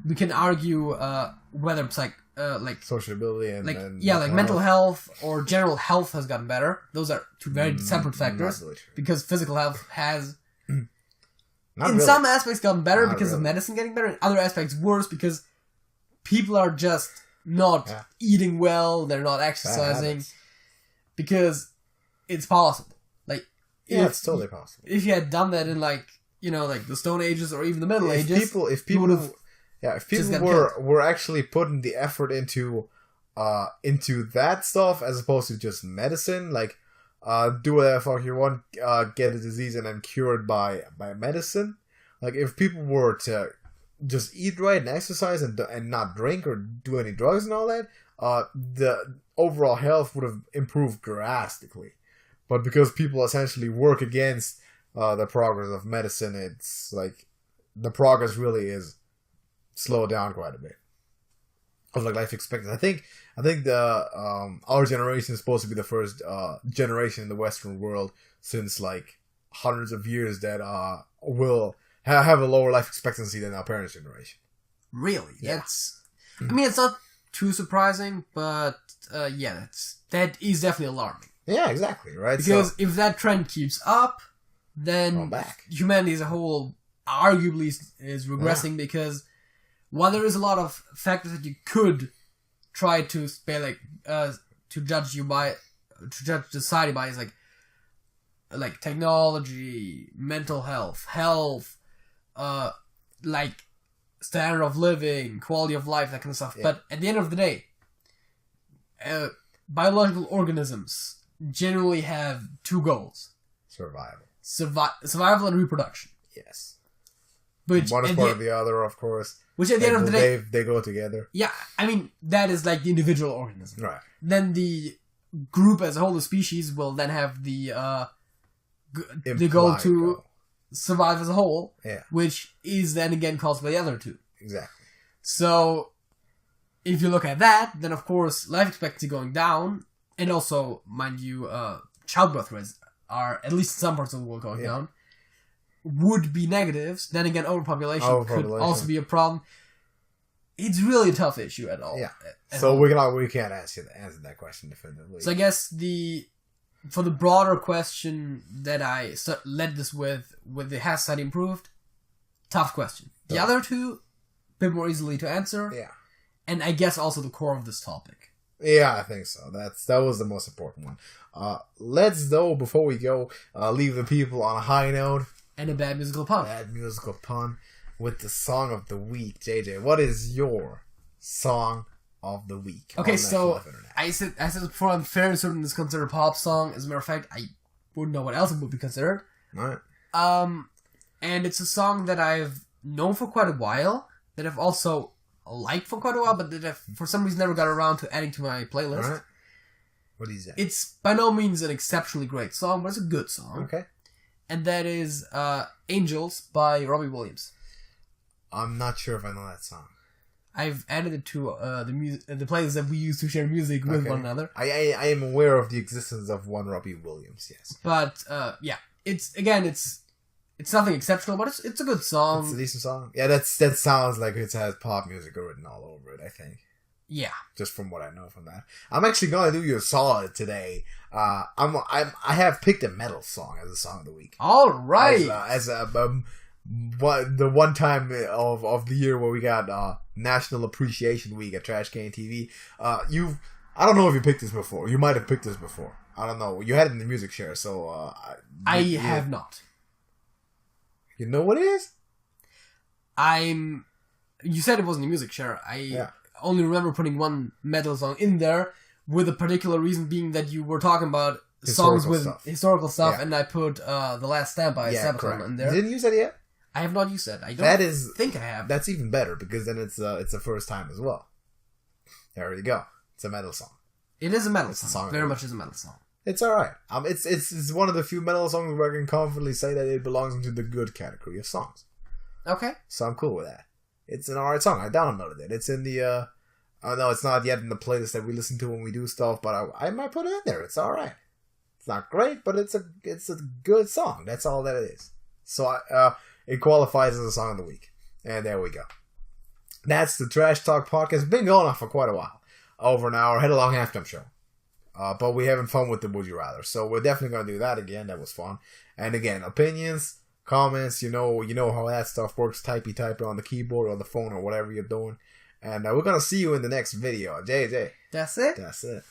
We can argue whether it's like sociability and mental health or general health has gotten better. Those are two very separate factors because physical health has some aspects gotten better because of medicine getting better, in other aspects worse because people are just not eating well, they're not exercising because it's possible. Like it's totally possible. If you had done that in like the Stone Ages or even the Middle Ages, if people were actually putting the effort into that stuff as opposed to just medicine, like do whatever the fuck you want, get a disease and then cured by medicine. Like if people were to just eat right and exercise and not drink or do any drugs and all that, the overall health would have improved drastically. But because people essentially work against the progress of medicine, it's like the progress really is slowed down quite a bit. Of like life expectancy. I think the our generation is supposed to be the first generation in the Western world since like hundreds of years that will have a lower life expectancy than our parents' generation. Really? Yeah. I mean, it's not too surprising, but that is definitely alarming. Yeah, exactly, right? Because if that trend keeps up, then humanity as a whole arguably is regressing because while there is a lot of factors that you could try to to judge society by, is like technology, mental health, like standard of living, quality of life, that kind of stuff. Yeah. But at the end of the day, biological organisms generally have two goals: survival and reproduction. Yes. Which one is part of the other, of course. Which at the end of the day... They go together. Yeah, I mean, that is like the individual organism. Right. Then the group as a whole, the species, will then have the goal to survive as a whole. Yeah. Which is then again caused by the other two. Exactly. So, if you look at that, then of course, life expectancy going down And also, mind you, childbirth rates are, at least in some parts of the world, going down. Would be negatives. Then again, overpopulation could also be a problem. It's really a tough issue at all. Yeah. So we can't answer that question definitively. So I guess for the broader question that I led this with the has society improved? Tough question. The other two, a bit more easily to answer. Yeah. And I guess also the core of this topic. Yeah, I think so. That was the most important one. Let's, though, before we go, leave the people on a high note. And a bad musical pun. With the song of the week. JJ, what is your song of the week? Okay, so I said before, I'm fairly certain this is considered a pop song. As a matter of fact, I wouldn't know what else it would be considered. Right. And it's a song that I've known for quite a while, that I've also liked for quite a while, but that I've, for some reason, never got around to adding to my playlist. Right. What is that? It's by no means an exceptionally great song, but it's a good song. Okay. And that is Angels by Robbie Williams. I'm not sure if I know that song. I've added it to the playlist that we use to share music with one another. I am aware of the existence of one Robbie Williams, yes. But yeah, it's nothing exceptional, but it's a good song. It's a decent song. Yeah, that sounds like it has pop music written all over it, I think. Yeah. Just from what I know from that. I'm actually gonna do you a solid today. I have picked a metal song as a song of the week. All right. The one time of the year where we got National Appreciation Week at TrashcanTV. I don't know if you picked this before. You might have picked this before. I don't know. You had it in the music share, so I have not. You know what it is? You said it wasn't a music share. I only remember putting one metal song in there, with a particular reason being that you were talking about songs with historical stuff, and I put The Last Stand by Sabaton in there. You didn't use that yet? I have not used that. I don't think I have. That's even better, because then it's a first time as well. There you go. It's a metal song. It is a metal song. Very much is a metal song. It's alright. It's one of the few metal songs where I can confidently say that it belongs into the good category of songs. Okay. So I'm cool with that. It's an alright song. I downloaded it. It's in the no, it's not yet in the playlist that we listen to when we do stuff, but I might put it in there. It's alright. It's not great, but it's a good song. That's all that it is. So it qualifies as a song of the week. And there we go. That's the Trash Talk Podcast. It's been going on for quite a while. Over an hour. Had a long halftime show. But we're having fun with the Would You Rather. So we're definitely going to do that again. That was fun. And again, opinions, comments, you know how that stuff works. Type it on the keyboard or the phone or whatever you're doing. And we're going to see you in the next video. JJ. That's it? That's it.